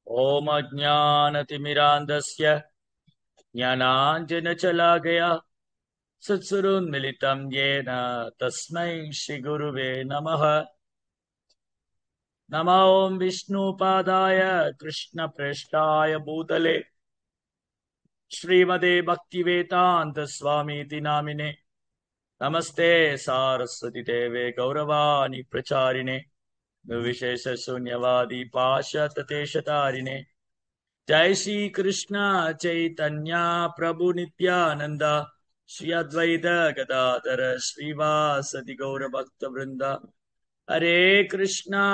ओम अज्ञानतिमिरान्धस्य ज्ञानाञ्जनशलाकया सत्सुरोन्मिलितं येन तस्मै श्रीगुरुवे नमः। नमो ॐ विष्णुपादाय कृष्णप्रेष्ठाय भूतले श्रीमते भक्तिवेदान्तस्वामीति नामिने नमस्ते सारस्वती देवे गौरवाणी प्रचारिणे निर्विशेषशून्यवादी पाश्चात्यदेशतारिणे जय श्री कृष्ण चैतन्य प्रभु नित्यानंद श्री अद्वैत गदाधर श्रीवासदि गौर भक्त वृंद हरे कृष्णा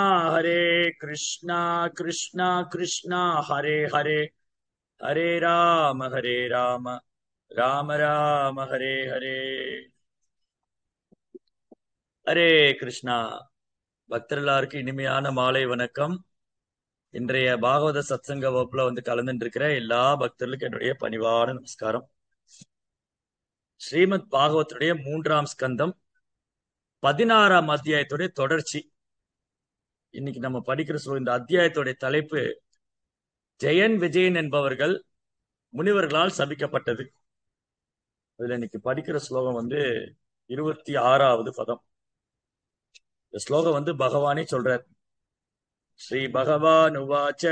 कृष्णा कृष्णा हरे हरे हरे राम राम राम हरे हरे हरे कृष्णा பக்தர்களுக்கு இனிமையான மாலை வணக்கம். இன்றைய பாகவத சத்சங்க வகுப்புல கலந்துட்டு இருக்கிற எல்லா பக்தர்களுக்கும் என்னுடைய பணிவான நமஸ்காரம். ஸ்ரீமத் பாகவத்துடைய 3ஆம் ஸ்கந்தம் 16ஆம் அத்தியாயத்துடைய தொடர்ச்சி. இன்னைக்கு நம்ம படிக்கிற இந்த அத்தியாயத்துடைய தலைப்பு ஜெயன் விஜயன் என்பவர்கள் முனிவர்களால் சபிக்கப்பட்டது. அதுல இன்னைக்கு படிக்கிற ஸ்லோகம் 26வது பதம். இந்த ஸ்லோகம் பகவானே சொல்றார். ஸ்ரீ பகவான் உவாச்ச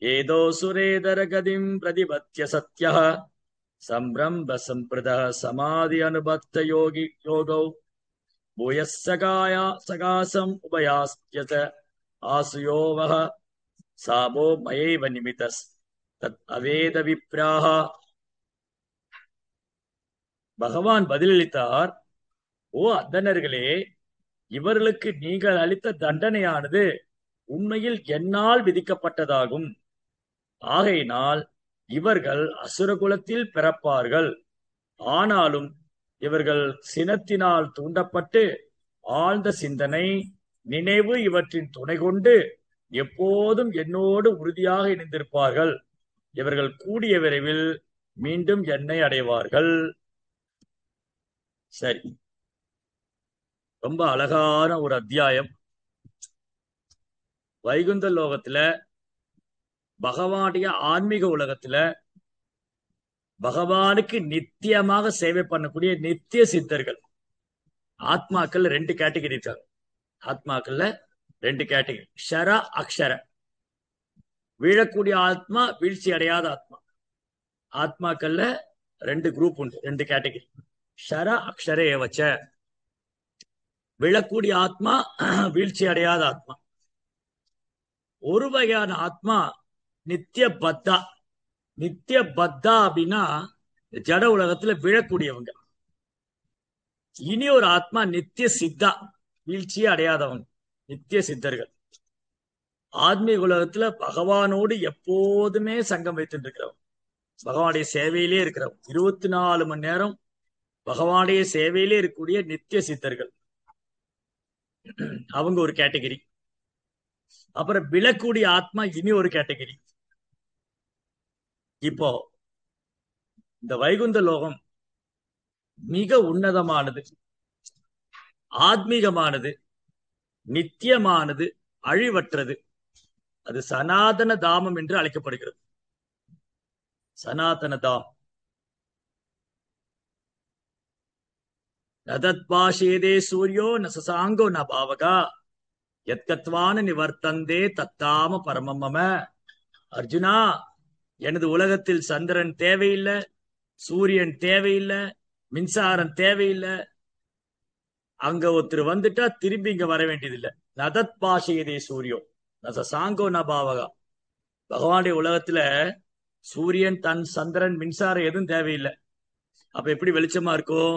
ஏதோ சுரேதர கதிம் பிரதிபத்ய சத்யः சம்பிரம்ப சம்பிரதः சமாதி அனுபக்த யோகௌ பூயஸ்ஸகாயா சகாசம் உபயாஸ்த்யத ஆசுயோவஹ சாபோ மயைவ நிமிதஸ் தத் அவேத விப்ராஹ. பகவான் பதிலளித்தார், ஓ அந்தணர்களே, இவர்களுக்கு நீங்கள் அளித்த தண்டனையானது உண்மையில் என்னால் விதிக்கப்பட்டதாகும். ஆகையினால் இவர்கள் அசுரகுலத்தில் பிறப்பார்கள். ஆனாலும் இவர்கள் சினத்தினால் தூண்டப்பட்டு ஆழ்ந்த சிந்தனை நினைவு இவற்றின் துணை கொண்டு எப்போதும் என்னோடு உறுதியாக இணைந்திருப்பார்கள். இவர்கள் கூடிய விரைவில் மீண்டும் என்னை அடைவார்கள். சரி, ரொம்ப அழகான ஒரு அத்தியாயம். வைகுந்த லோகத்துல பகவானுடைய ஆன்மீக உலகத்துல பகவானுக்கு நித்தியமாக சேவை பண்ணக்கூடிய நித்திய சித்தர்கள் ஆத்மாக்கள் 2 கேட்டகரி இருக்காங்க. ஆத்மாக்கள்ல 2 கேட்டகரி, க்ஷர அக்ஷர. வீழக்கூடிய ஆத்மா, வீழ்ச்சி அடையாத ஆத்மா. ஆத்மாக்கள்ல 2 குரூப் உண்டு, 2 கேட்டகரி. க்ஷர அக்ஷர ஏவச்ச. விழக்கூடிய ஆத்மா, வீழ்ச்சி அடையாத ஆத்மா. ஒரு வகையான ஆத்மா நித்திய பத்தா. நித்திய பத்தா அப்படின்னா ஜட உலகத்துல விழக்கூடியவங்க. இனி ஒரு ஆத்மா நித்திய சித்தா, வீழ்ச்சியே அடையாதவங்க, நித்திய சித்தர்கள். ஆத்மீக உலகத்துல பகவானோடு எப்போதுமே சங்கம் வைத்துட்டு இருக்கிறவங்க, பகவானுடைய சேவையிலே இருக்கிறவங்க, 24 மணி நேரம் பகவானுடைய சேவையிலே இருக்கக்கூடிய நித்திய சித்தர்கள், அவங்க ஒரு கேட்டகரி. அப்புறம் விழக்கூடிய ஆத்மா இனி ஒரு கேட்டகரி. இப்போ இந்த வைகுந்த லோகம் மிக உன்னதமானது, ஆத்மீகமானது, நித்தியமானது, அழிவற்றது. அது சனாதன தாமம் என்று அழைக்கப்படுகிறது. சனாதன தாம். நதத் பாஷேதே சூரியோ நசசாங்கோ ந பாவகா எத்கத்வான நிவர்த்தந்தே தத்தாம பரமமம. அர்ஜுனா, எனது உலகத்தில் சந்திரன் தேவையில்லை, சூரியன் தேவையில்லை, மின்சாரம் தேவையில்லை. அங்க ஒருத்தர் வந்துட்டா திரும்பி இங்க வர வேண்டியதில்லை. நதத் பாஷையதே சூரியோ நசசாங்கோ ந பாவகா. பகவானுடைய உலகத்துல சூரியன், சந்திரன், மின்சாரம் எதுவும் தேவையில்லை. அப்ப எப்படி வெளிச்சமா இருக்கும்?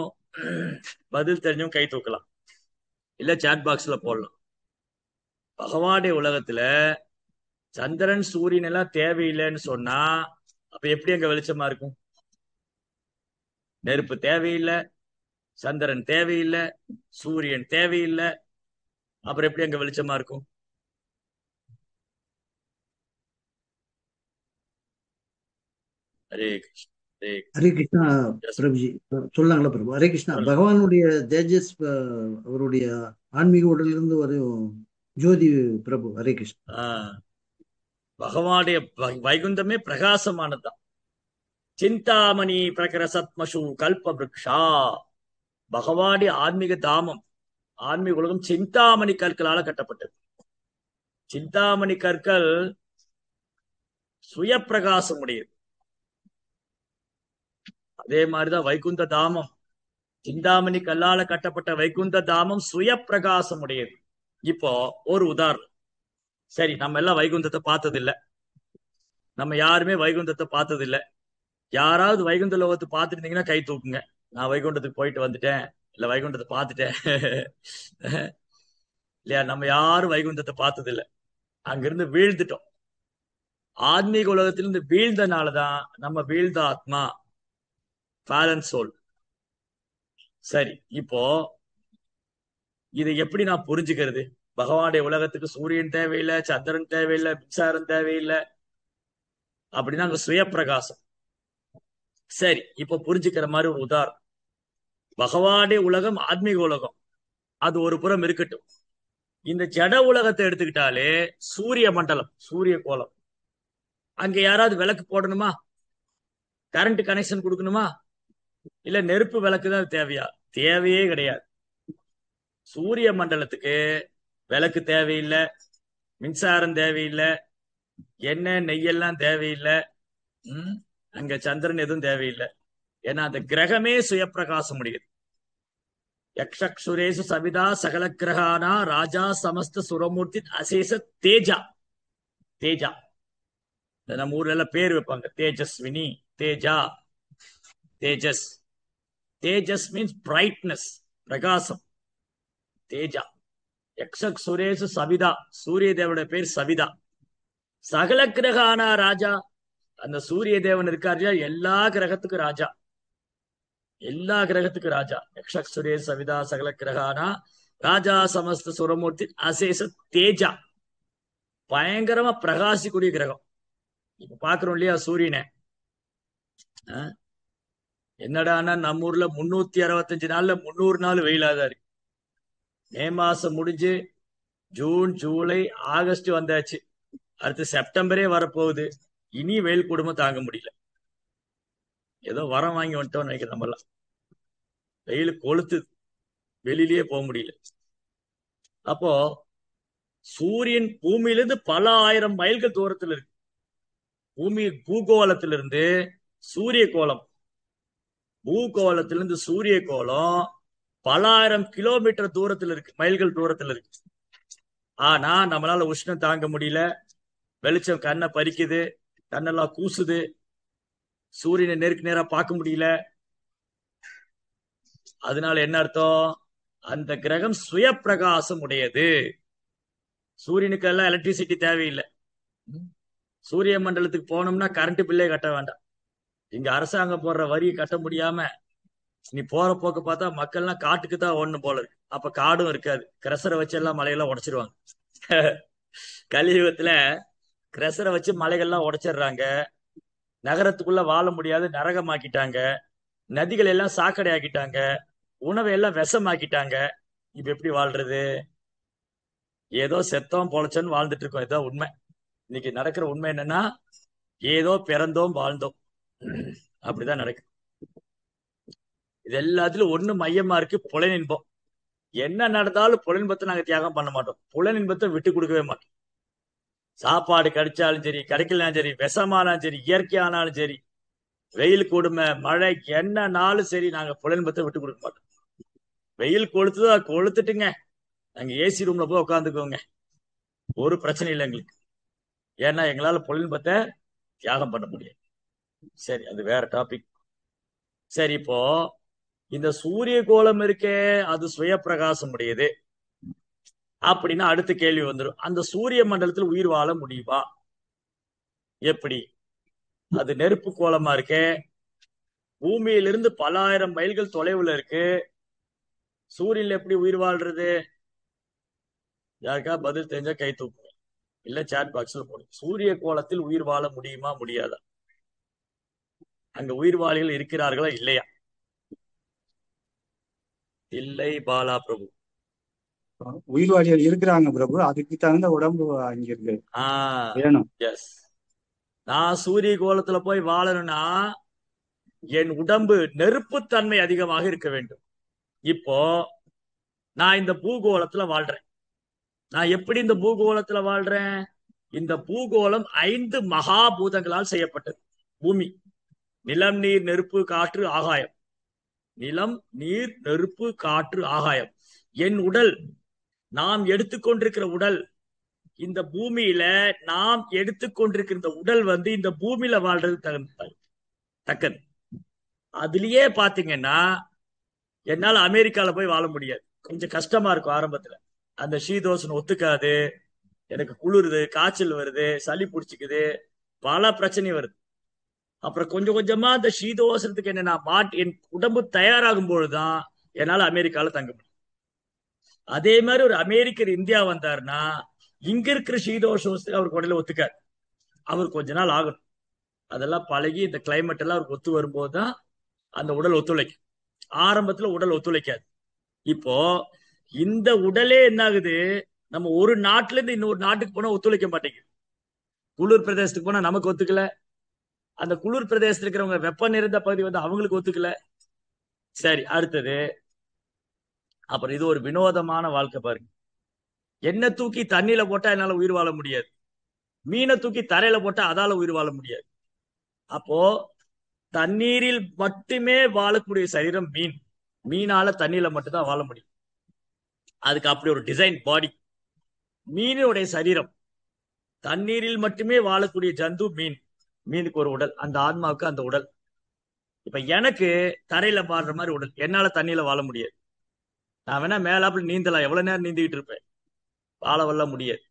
பதில் தெரிஞ்சவங்க கை தூக்கலாம், இல்ல சாட் பாக்ஸ்ல போடலாம். பகவானுடைய உலகத்துல சந்திரன் சூரியன் எல்லாம் தேவையில்லைன்னு சொன்னா அப்ப எப்படி அங்க வெளிச்சமா இருக்கும்? நெருப்பு தேவையில்லை, சந்திரன் தேவையில்லை, சூரியன் தேவையில்லை, அப்புறம் எப்படி அங்க வெளிச்சமா இருக்கும்? ஹரே கிருஷ்ணா. ஹரே கிருஷ்ணா. பிரபுஜி சொல்லாங்களா பிரபு? ஹரே கிருஷ்ணா. பகவானுடைய தேஜஸ், அவருடைய ஆன்மீக உடலிருந்து வரும் ஜோதி பிரபு. ஹரே கிருஷ்ணா. பகவானுடைய வைகுந்தமே பிரகாசமானதுதான். சிந்தாமணி பிரகரசத்மசு கல்ப விருக்ஷா. பகவானுடைய ஆன்மீக தாமம், ஆன்மீக உலகம் சிந்தாமணி கற்களால கட்டப்பட்டது. சிந்தாமணி கற்கள் சுய பிரகாசம் உடையது. அதே மாதிரிதான் வைகுந்த தாமம், சிந்தாமணி கல்லால கட்டப்பட்ட வைகுந்த தாமம் சுய பிரகாசம் உடையது. இப்போ ஒரு உதாரணம். சரி, நம்ம எல்லாம் வைகுந்தத்தை பார்த்தது இல்ல, நம்ம யாருமே வைகுந்தத்தை பார்த்தது இல்ல. யாராவது வைகுந்த லோகத்தை பார்த்துட்டு இருந்தீங்கன்னா கை தூக்குங்க. நான் வைகுண்டத்துக்கு போயிட்டு வந்துட்டேன், இல்ல வைகுண்டத்தை பார்த்துட்டேன். இல்லையா? நம்ம யாரும் வைகுந்தத்தை பார்த்தது இல்ல, அங்கிருந்து வீழ்ந்துட்டோம். ஆன்மீக உலகத்திலிருந்து வீழ்ந்தனாலதான் நம்ம வீழ்ந்த ஆத்மா, ஃபாலன் சோல். சரி, இப்போ இதை எப்படி நான் புரிஞ்சுக்கிறது? பகவானுடைய உலகத்துக்கு சூரியன் தேவையில்லை, சந்திரன் தேவையில்லை, மின்சாரம் தேவையில்லை, அப்படின்னா அங்க சுய பிரகாசம். சரி, இப்போ புரிஞ்சுக்கிற மாதிரி ஒரு உதாரணம். பகவானுடைய உலகம் ஆன்மீக உலகம், அது ஒரு புறம் இருக்கட்டும். இந்த ஜட உலகத்தை எடுத்துக்கிட்டாலே சூரிய மண்டலம், சூரிய கோலம். அங்க யாராவது விளக்கு போடணுமா? கரண்ட் கனெக்ஷன் கொடுக்கணுமா? இல்ல நெருப்பு விளக்கு தான் தேவையா? தேவையே கிடையாது. சூரிய மண்டலத்துக்கு விளக்கு தேவையில்லை, மின்சாரம் தேவையில்லை, எண்ணெய் நெய்யெல்லாம் தேவையில்லை. அங்க சந்திரன் எதுவும் தேவையில்லை. ஏன்னா அந்த கிரகமே சுயப்பிரகாசம் முடியுது. யக்ஷுரேசு சவிதா சகல கிரகானா ராஜா சமஸ்த சுரமூர்த்தி அசேஷ தேஜா. தேஜா நம்ம ஊர்ல எல்லாம் பேர் வைப்பாங்க, தேஜஸ்வினி, தேஜா, தேஜஸ். தேஜஸ் மீன்ஸ் பிரைட்னஸ், பிரகாசம். தேஜா. யக்ஷுரேசு சவிதா, சூரிய தேவனுடைய பேர் சவிதா. சகல கிரகானா ராஜா, அந்த சூரிய தேவன் இருக்காரு எல்லா கிரகத்துக்கும் ராஜா, எல்லா கிரகத்துக்கு ராஜா. யக்ஷுரே சவிதா சகல கிரகானா ராஜா சமஸ்த சுரமூர்த்தி அசேஷ தேஜா. பயங்கரமா பிரகாசிக்கூடிய கிரகம். இப்ப பாக்குறோம் இல்லையா சூரியனை? என்னடானா நம்ம ஊர்ல 365 நாள்ல 300 நாள் வெயிலாதான் இருக்கு. மே மாசம் முடிஞ்சு ஜூன், ஜூலை, ஆகஸ்ட் வந்தாச்சு. அடுத்து செப்டம்பரே வரப்போகுது. இனி வெயில் குடும்பம் தாங்க முடியல. ஏதோ வரம் வாங்கி வந்துட்டோம்னு நினைக்கிறேன். நம்மலாம் வெயில் கொளுத்து, வெளியிலேயே போக முடியல. அப்போ சூரியன் பூமியிலிருந்து பல ஆயிரம் மைல்கள் தூரத்தில் இருக்கு. பூமி பூகோளத்திலிருந்து சூரிய கோலம், பூகோளத்திலிருந்து சூரிய கோலம் பல ஆயிரம் கிலோமீட்டர் தூரத்தில் இருக்கு, மைல்கள் தூரத்தில் இருக்கு. ஆனா நம்மளால உஷ்ணம் தாங்க முடியல. வெளிச்சம் கண்ணை பறிக்குது, கண்ணெல்லாம் கூசுது, சூரியனை நேருக்கு நேரா பார்க்க முடியல. அதனால என்ன அர்த்தம்? அந்த கிரகம் சுய பிரகாசம் உடையது. சூரியனுக்கு எல்லாம் எலக்ட்ரிசிட்டி தேவையில்லை. சூரிய மண்டலத்துக்கு போனோம்னா கரண்ட் பில்லே கட்ட வேண்டாம். இங்க அரசாங்கம் போடுற வரியை கட்ட முடியாம நீ போற போக்க பார்த்தா மக்கள்லாம் காட்டுக்கு தான் ஓடணும் போல இருக்கு. அப்ப காடும் இருக்காது, கிரசரை வச்சு எல்லாம் மலையெல்லாம் உடைச்சிருவாங்க. கலியுகத்துல கிரசரை வச்சு மலைகள்லாம் உடைச்சிடுறாங்க. நகரத்துக்குள்ள வாழ முடியாது, நரகமாக்கிட்டாங்க. நதிகள் எல்லாம் சாக்கடை ஆக்கிட்டாங்க, உணவை எல்லாம் விஷமாக்கிட்டாங்க. இப்ப எப்படி வாழ்றது? ஏதோ செத்தோம் பொழைச்சோன்னு வாழ்ந்துட்டு இருக்கோம். இதுதான் உண்மை. இன்னைக்கு நடக்கிற உண்மை என்னன்னா, ஏதோ பிறந்தோம் வாழ்ந்தோம், அப்படிதான் நடக்குது. இது எல்லாத்திலும் ஒண்ணு மையமா இருக்கு, புலனின்பம். என்ன நடந்தாலும் புலனின்பத்தை நாங்க தியாகம் பண்ண மாட்டோம், புலனின்பத்தை விட்டு கொடுக்கவே மாட்டோம். சாப்பாடு கிடைச்சாலும் சரி, கிடைக்கலனாலும் சரி, விஷமானாலும் சரி, இயற்கையானாலும் சரி, வெயில் கொடுமை, மழை என்னன்னாலும் சரி, நாங்க புலனின்பத்தை விட்டு கொடுக்க மாட்டோம். வெயில் கொளுத்துதோ கொளுத்துட்டுங்க, நாங்க ஏசி ரூம்ல போய் உட்காந்துக்கோங்க, ஒரு பிரச்சனை இல்லை எங்களுக்கு. ஏன்னா எங்களால புலனின்பத்தை தியாகம் பண்ண முடியாது. சரி, அது வேற டாபிக். சரி, இப்போ இந்த சூரிய கோலம் இருக்கே, அது சுய பிரகாசம் உடையது அப்படின்னா அடுத்த கேள்வி வந்துடும், அந்த சூரிய மண்டலத்தில் உயிர் வாழ முடியுமா? எப்படி? அது நெருப்பு கோலமா இருக்கே, பூமியிலிருந்து பல ஆயிரம் மைல்கள் தொலைவுல இருக்கு, சூரியன்ல எப்படி உயிர் வாழ்றது? யாருக்கா பதில் தெரிஞ்சா கை தூக்குங்க, இல்ல சாட் பாக்ஸ்ல போடுங்க. சூரிய கோலத்தில் உயிர் வாழ முடியுமா முடியாதா? அங்க உயிர்வாளிகள் இருக்கிறார்களா இல்லையா? இல்லை பாலா பிரபு. உயிர்வாழிகள் இருக்கிறாங்க பிரபு, அதுக்கு தகுந்த உடம்பு அங்க இருக்கு ஆஹ் வேணும். எஸ். நான் சூரிய கோலத்துல போய் வாழணும்னா என் உடம்பு நெருப்புத்தன்மை அதிகமாக இருக்க வேண்டும். இப்போ நான் இந்த பூகோளத்துல வாழ்றேன். நான் எப்படி இந்த பூகோளத்துல வாழ்றேன்? இந்த பூகோளம் 5 மகாபூதங்களால் செய்யப்பட்டது. பூமி, நிலம், நீர், நெருப்பு, காற்று, ஆகாயம். நிலம், நீர், நெருப்பு, காற்று, ஆகாயம். என் உடல், நாம் எடுத்துக்கொண்டிருக்கிற உடல், இந்த பூமியில நாம் எடுத்துக்கொண்டிருக்கிற இந்த உடல் இந்த பூமியில வாழ்றது தக்கது. அதுலயே பாத்தீங்கன்னா என்னால அமெரிக்கால போய் வாழ முடியாது. கொஞ்சம் கஷ்டமா இருக்கும் ஆரம்பத்துல. அந்த சீதோஷன் ஒத்துக்காது, எனக்கு குளிருது, காய்ச்சல் வருது, சளி பிடிச்சிக்குது, பல பிரச்சனை வருது. அப்புறம் கொஞ்சம் கொஞ்சமா அந்த சீதோஷனத்துக்கு என்ன நான் என் உடம்பு தயாராகும் பொழுதுதான் என்னால அமெரிக்கால தங்க முடியும். அதே மாதிரி ஒரு அமெரிக்கர் இந்தியா வந்தாருன்னா இங்க இருக்கிற சீதோஷத்துக்கு அவருக்கு உடனே ஒத்துக்காது. அவர் கொஞ்ச நாள் ஆகணும். அதெல்லாம் பழகி இந்த கிளைமேட் எல்லாம் அவருக்கு ஒத்து வரும்போதுதான் அந்த உடல் ஒத்துழைக்கும். ஆரம்பத்துல உடல் ஒத்துழைக்காது. இப்போ இந்த உடலே என்ன ஆகுது, நம்ம ஒரு நாட்டுல இருந்து இன்னொரு நாட்டுக்கு போனா ஒத்துழைக்க மாட்டேங்குது. குளிர் பிரதேசத்துக்கு போனா நமக்கு ஒத்துக்கல, அந்த குளிர் பிரதேசத்துல இருக்கிறவங்க வெப்ப நிறைந்த பகுதி அவங்களுக்கு ஒத்துக்கல. சரி, அடுத்தது. அப்புறம் இது ஒரு வினோதமான வாழ்க்கை பாருங்க. என்ன தூக்கி தண்ணியில போட்டா என்னால உயிர் வாழ முடியாது, மீனை தூக்கி தரையில போட்டா அதால உயிர் வாழ முடியாது. அப்போ தண்ணீரில் மட்டுமே வாழக்கூடிய சரீரம் மீன். மீனால தண்ணியில மட்டும்தான் வாழ முடியும். அதுக்கு அப்படி ஒரு டிசைன் பாடி. மீனுடைய சரீரம். தண்ணீரில் மட்டுமே வாழக்கூடிய ஜந்து மீன். மீனுக்கு ஒரு உடல், அந்த ஆன்மாவுக்கு அந்த உடல். இப்ப எனக்கு தரையில வாழ்ற மாதிரி உடல், என்னால தண்ணியில வாழ முடியாது. நான் வேணா மேலாப்புல நீந்தலாம், எவ்வளவு நேரம் நீந்திக்கிட்டு இருப்பேன், வாழ வல்ல முடியாது.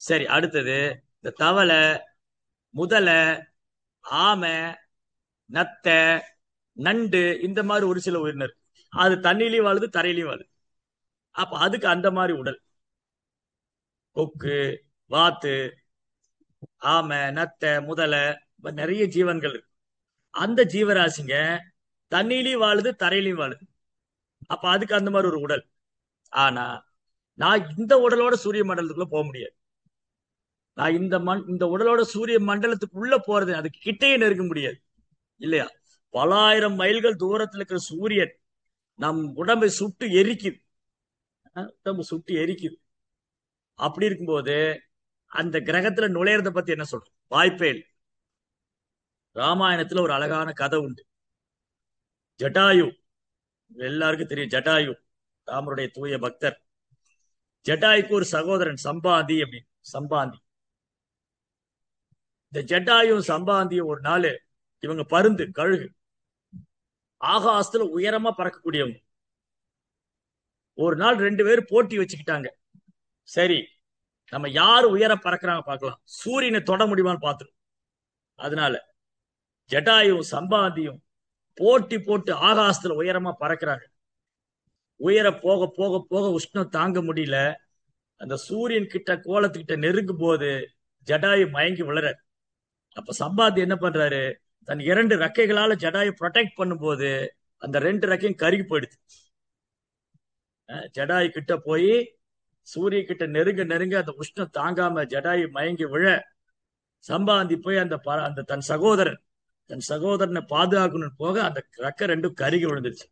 சரி, அடுத்தது. இந்த தவளை, முதலை, ஆமை, நத்தை, நண்டு, இந்த மாதிரி ஒரு சில உயிரினர் அது தண்ணியிலையும் வாழுது, தரையிலையும் வாழுது. அப்ப அதுக்கு அந்த மாதிரி உடல். கொக்கு, வாத்து, ஆமை, நத்தை, முதலை, நிறைய ஜீவன்கள் இருக்கு. அந்த ஜீவராசிங்க தண்ணியிலையும் வாழுது, தரையிலையும் வாழுது. அப்ப அதுக்கு அந்த மாதிரி ஒரு உடல். ஆனா நான் இந்த உடலோட சூரிய மண்டலத்துக்குள்ள போக முடியாது. நான் இந்த உடலோட சூரிய மண்டலத்துக்குள்ள போறது, அதுக்கு கிட்டையே நெருங்க முடியாது இல்லையா? பல ஆயிரம் மைல்கள் தூரத்துல இருக்கிற சூரியன் நம் உடம்பை சுட்டு எரிக்குது. உடம்பு சுட்டு எரிக்குது. அப்படி இருக்கும்போது அந்த கிரகத்துல நுழையறத பத்தி என்ன சொல்றோம்? வாய்ப்பே இல்லை. ராமாயணத்துல ஒரு அழகான கதை உண்டு. ஜட்டாயு, எல்லாருக்கும் தெரியும். ஜட்டாயு ராமருடைய தூய பக்தர். ஜட்டாயுக்கு ஒரு சகோதரன் சம்பாந்தி அப்படின்னு. சம்பாந்தி, இந்த ஜட்டாயும் சம்பாந்தியும் ஒரு நாள், இவங்க பருந்து, கழுகு, ஆகாசத்துல உயரமா பறக்கக்கூடியவங்க. ஒரு நாள் 2 பேரும் போட்டி வச்சுக்கிட்டாங்க. சரி, நம்ம யாரு உயர பறக்கிறாங்க பார்க்கலாம், சூரியனை தொட முடியுமான்னு பார்த்துரும். அதனால ஜட்டாயும் சம்பாந்தியும் போட்டி போட்டு ஆகாசத்துல உயரமா பறக்கிறாங்க. உயர போக போக போக உஷ்ணம் தாங்க முடியல. அந்த சூரியன் கிட்ட கோலத்துக்கிட்ட நெருங்கும் போது ஜடாயு மயங்கி விழற. அப்ப சம்பாந்தி என்ன பண்றாரு, தன் 2 ரெக்கைகளால ஜடாயு ப்ரொடெக்ட் பண்ணும்போது அந்த 2 ரெக்கையும் கருகி போயிடுது. ஜடாயு கிட்ட போய் சூரிய கிட்ட நெருங்க நெருங்க அந்த உஷ்ணம் தாங்காம ஜடாயு மயங்கி விழ, சம்பாந்தி போய் அந்த தன் சகோதரனை பாதுகாக்கணும்னு போக அந்த ரெக்கை 2 கருகி விழுந்துருச்சு.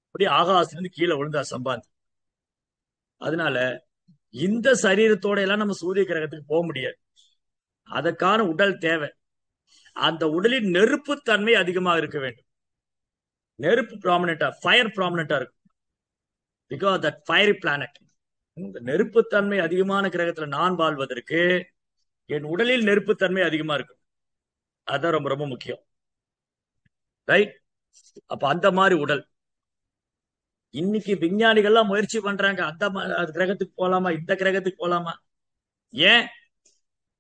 அப்படியே ஆகாசத்திலிருந்து கீழே விழுந்தா சம்பாந்தி. அதனால இந்த சரீரத்தோட எல்லாம் நம்ம சூரிய கிரகத்துக்கு போக முடியாது. அதற்கான உடல் தேவை. அந்த உடலின் நெருப்பு தன்மை அதிகமாக இருக்க வேண்டும். நெருப்பு ப்ராமினெண்டா, ஃபயர் ப்ராமினெண்டா இருக்கும். Because that fiery planet. இந்த நெருப்புத்தன்மை அதிகமான கிரகத்துல நான் வாழ்வதற்கு என் உடலில் நெருப்புத்தன்மை அதிகமா இருக்கும். அதான் ரொம்ப ரொம்ப முக்கியம். ரைட்? அப்ப அந்த மாதிரி உடல். இன்னைக்கு விஞ்ஞானிகள்லாம் முயற்சி பண்றாங்க, அந்த கிரகத்துக்கு போலாமா, இந்த கிரகத்துக்கு போலாமா. ஏன்?